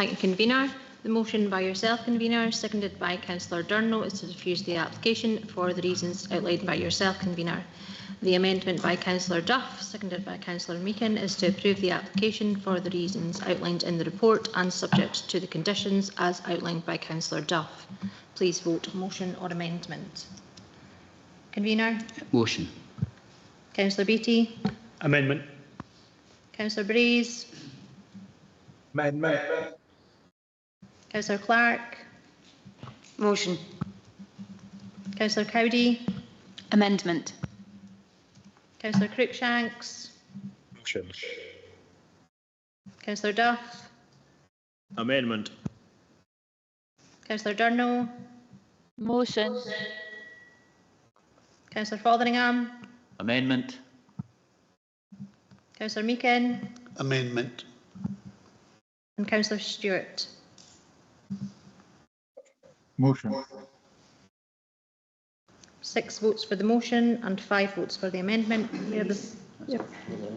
S15: Thank you, Convener. The motion by yourself, Convener, seconded by Councillor Durno, is to refuse the application for the reasons outlined by yourself, Convener. The amendment by Councillor Duff, seconded by Councillor Meakin, is to approve the application for the reasons outlined in the report and subject to the conditions as outlined by Councillor Duff. Please vote motion or amendment. Convener?
S1: Motion.
S15: Councillor Beattie?
S17: Amendment.
S15: Councillor Breeze?
S6: Amendment.
S15: Councillor Clark?
S12: Motion.
S15: Councillor Cowdy?
S5: Amendment.
S15: Councillor Cruikshanks?
S14: Motion.
S15: Councillor Duff?
S9: Amendment.
S15: Councillor Durno?
S11: Motion.
S15: Councillor Fotheringham?
S8: Amendment.
S15: Councillor Meakin?
S3: Amendment.
S15: And Councillor Stewart?
S13: Motion.
S15: 6 votes for the motion and 5 votes for the amendment.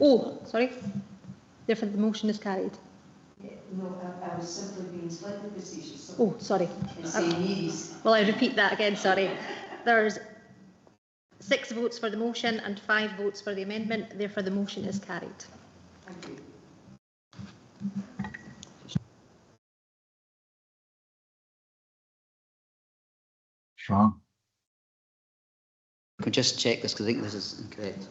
S15: Oh, sorry. Therefore, the motion is carried.
S12: No, I was simply being slightly facetious.
S15: Oh, sorry.
S12: Yes.
S15: Well, I repeat that again, sorry. There's 6 votes for the motion and 5 votes for the amendment. Therefore, the motion is carried.
S12: Thank you.
S13: Strong.
S1: Can we just check this because I think this is incorrect.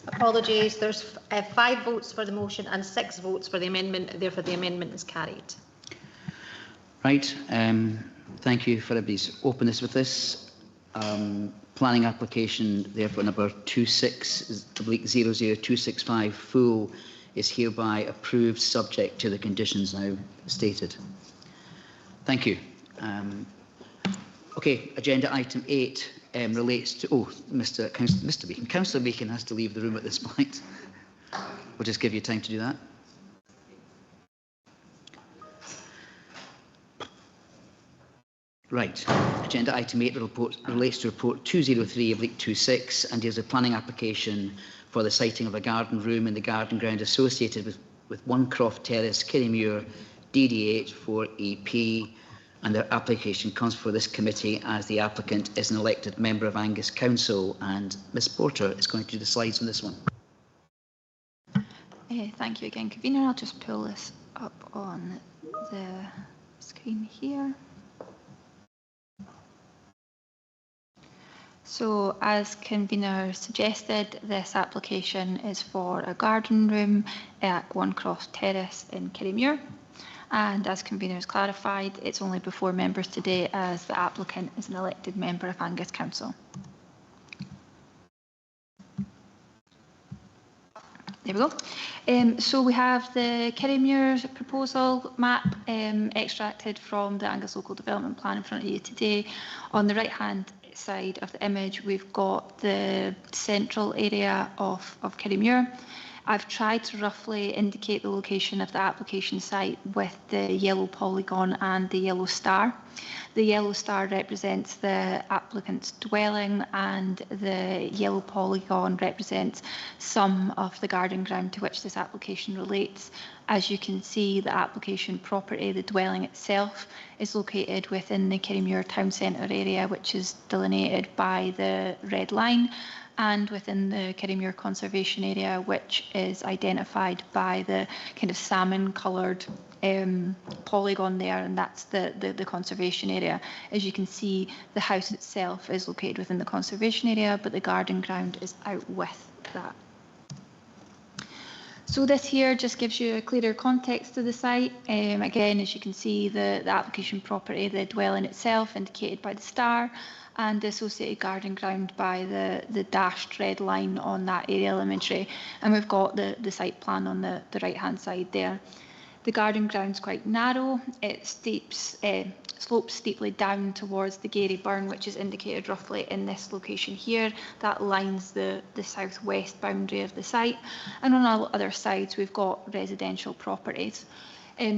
S15: Apologies. There's 5 votes for the motion and 6 votes for the amendment. Therefore, the amendment is carried.
S1: Right. Thank you for everybody's openness with this. Planning application, therefore, number 26/00265 full is hereby approved, subject to the conditions now stated. Thank you. Okay, agenda item 8 relates to, Mr. Meakin. Councillor Meakin has to leave the room at this point. We'll just give you time to do that. Right, agenda item 8 relates to report 203/26 and is a planning application for the siting of a garden room in the garden ground associated with 1 Croft Terrace, Kirriemuir, DD8 4EP, and their application comes before this committee as the applicant is an elected member of Angus Council, and Ms Porter is going to do the slides on this one.
S4: Thank you again, Convener. I'll just pull this up on the screen here. So, as Convener suggested, this application is for a garden room at 1 Croft Terrace in Kirriemuir. And as Convener has clarified, it's only before members today as the applicant is an elected member of Angus Council. There we go. So we have the Kirriemuir proposal map extracted from the Angus Local Development Plan in front of you today. On the right-hand side of the image, we've got the central area of Kirriemuir. I've tried to roughly indicate the location of the application site with the yellow polygon and the yellow star. The yellow star represents the applicant's dwelling and the yellow polygon represents some of the garden ground to which this application relates. As you can see, the application property, the dwelling itself, is located within the Kirriemuir town centre area, which is delineated by the red line, and within the Kirriemuir conservation area, which is identified by the kind of salmon coloured polygon there, and that's the conservation area. As you can see, the house itself is located within the conservation area, but the garden ground is out with that. So this here just gives you a clearer context to the site. Again, as you can see, the application property, the dwelling itself indicated by the star, and the associated garden ground by the dashed red line on that aerial imagery. And we've got the site plan on the right-hand side there. The garden ground's quite narrow. It slopes steeply down towards the Gary Burn, which is indicated roughly in this location here. That lines the southwest boundary of the site. And on all other sides, we've got residential properties.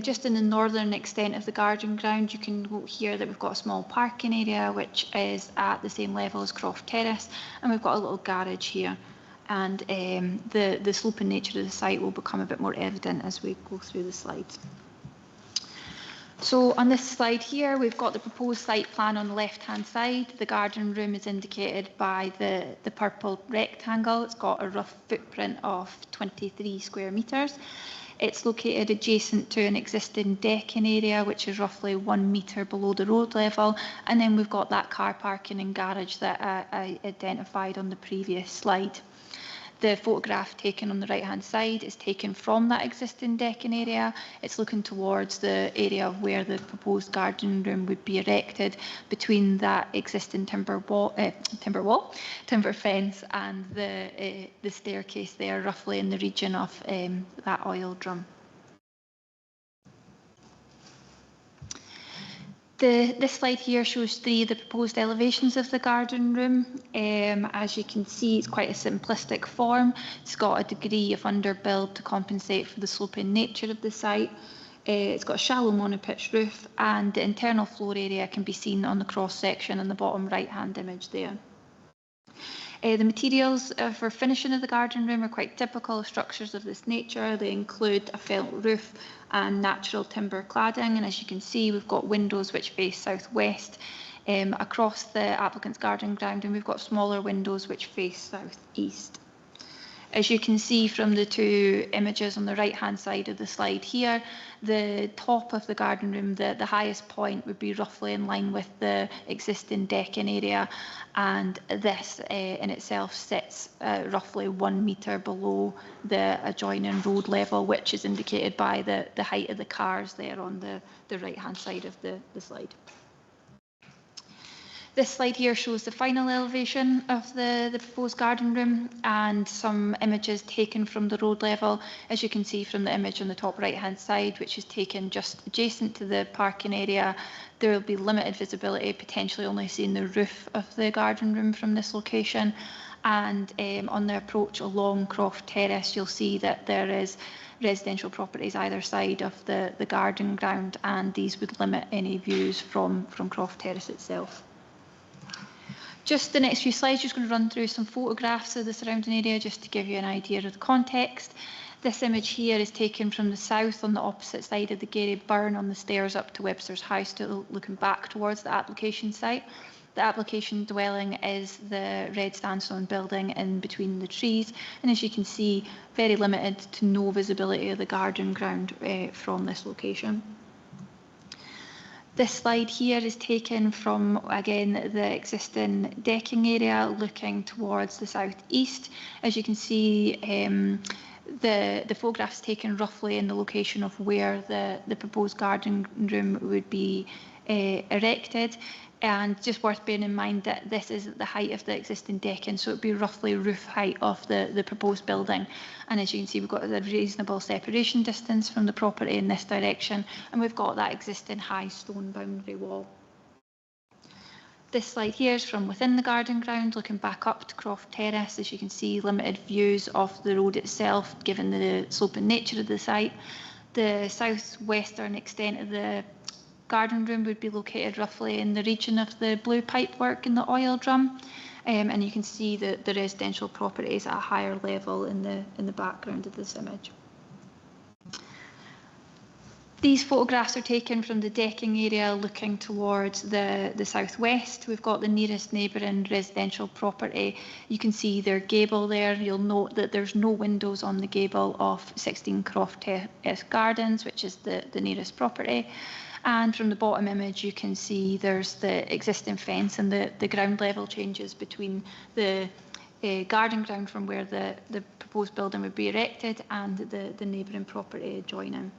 S4: Just in the northern extent of the garden ground, you can note here that we've got a small parking area, which is at the same level as Croft Terrace, and we've got a little garage here. and the sloping nature of the site will become a bit more evident as we go through the slides. So on this slide here, we've got the proposed site plan on the left-hand side. The garden room is indicated by the purple rectangle. It's got a rough footprint of 23 square metres. It's located adjacent to an existing decking area, which is roughly 1 metre below the road level. And then we've got that car parking and garage that I identified on the previous slide. The photograph taken on the right-hand side is taken from that existing decking area. It's looking towards the area of where the proposed garden room would be erected between that existing timber fence and the staircase there, roughly in the region of that oil drum. This slide here shows 3 of the proposed elevations of the garden room. As you can see, it's quite a simplistic form. It's got a degree of underbuild to compensate for the sloping nature of the site. It's got a shallow monopitch roof, and the internal floor area can be seen on the cross section in the bottom right-hand image there. The materials for finishing of the garden room are quite typical of structures of this nature. They include a felt roof and natural timber cladding, and as you can see, we've got windows which face southwest across the applicant's garden ground, and we've got smaller windows which face southeast. As you can see from the 2 images on the right-hand side of the slide here, the top of the garden room, the highest point would be roughly in line with the existing decking area, and this in itself sits roughly 1 metre below the adjoining road level, which is indicated by the height of the cars there on the right-hand side of the slide. This slide here shows the final elevation of the proposed garden room and some images taken from the road level. As you can see from the image on the top right-hand side, which is taken just adjacent to the parking area, there will be limited visibility, potentially only seeing the roof of the garden room from this location. And on the approach along Croft Terrace, you'll see that there is residential properties either side of the garden ground, and these would limit any views from Croft Terrace itself. Just the next few slides, just going to run through some photographs of the surrounding area just to give you an idea of the context. This image here is taken from the south on the opposite side of the Gary Burn on the stairs up to Webster's House, looking back towards the application site. The application dwelling is the red sandstone building in between the trees, and as you can see, very limited to no visibility of the garden ground from this location. This slide here is taken from, again, the existing decking area looking towards the southeast. As you can see, the photograph's taken roughly in the location of where the proposed garden room would be erected. And just worth bearing in mind that this is the height of the existing decking, so it would be roughly roof height of the proposed building. And as you can see, we've got a reasonable separation distance from the property in this direction, and we've got that existing high stone boundary wall. This slide here is from within the garden ground, looking back up to Croft Terrace. As you can see, limited views of the road itself, given the sloping nature of the site. The southwestern extent of the garden room would be located roughly in the region of the blue pipework in the oil drum, and you can see the residential properties at a higher level in the background of this image. These photographs are taken from the decking area looking towards the southwest. We've got the nearest neighbouring residential property. You can see their gable there. You'll note that there's no windows on the gable of 16 Croft Terrace Gardens, which is the nearest property. And from the bottom image, you can see there's the existing fence and the ground level changes between the garden ground from where the proposed building would be erected and the neighbouring property adjoining.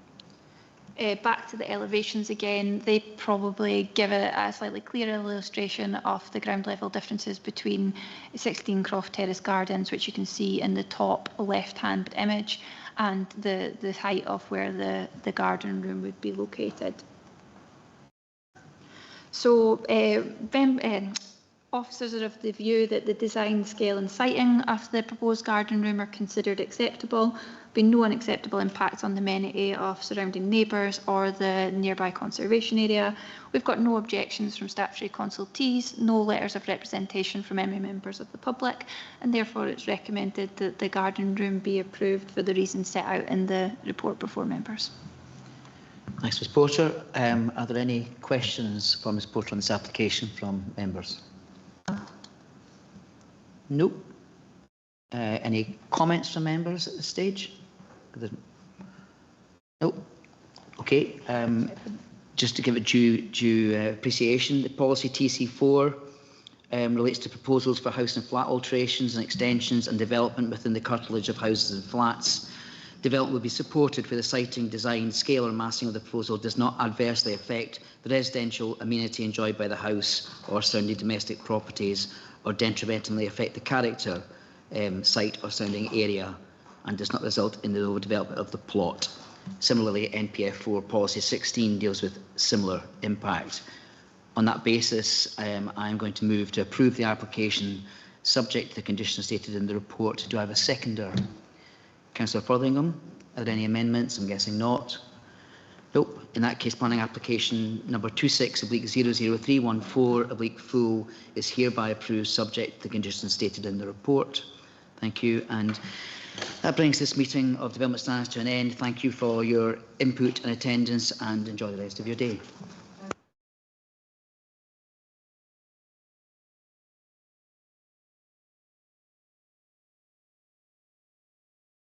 S4: Back to the elevations again, they probably give a slightly clearer illustration of the ground level differences between 16 Croft Terrace Gardens, which you can see in the top left-hand image, and the height of where the garden room would be located. So Officers are of the view that the design, scale and siting of the proposed garden room are considered acceptable. There will be no unacceptable impact on the amenity of surrounding neighbours or the nearby conservation area. We've got no objections from statutory consultees, no letters of representation from any members of the public, and therefore it's recommended that the garden room be approved for the reasons set out in the report before members.
S1: Thanks, Ms Porter. Are there any questions for Ms Porter on this application from members? No. Any comments from members at this stage? No. Okay. Just to give it due appreciation, the policy TC4 relates to proposals for house and flat alterations and extensions and development within the curtilage of houses and flats. Development will be supported where the siting, design, scale or massing of the proposal does not adversely affect the residential amenity enjoyed by the house or surrounding domestic properties or detrimentally affect the character, site or surrounding area and does not result in the overdevelopment of the plot. Similarly, NPF 4 Policy 16 deals with similar impact. On that basis, I am going to move to approve the application subject to the conditions stated in the report. Do I have a seconder? Councillor Fotheringham, are there any amendments? I'm guessing not. Nope. In that case, planning application number 26/00314/full is hereby approved subject to the conditions stated in the report. Thank you. And that brings this meeting of Development Standards to an end. Thank you for your input and attendance and enjoy the rest of your day.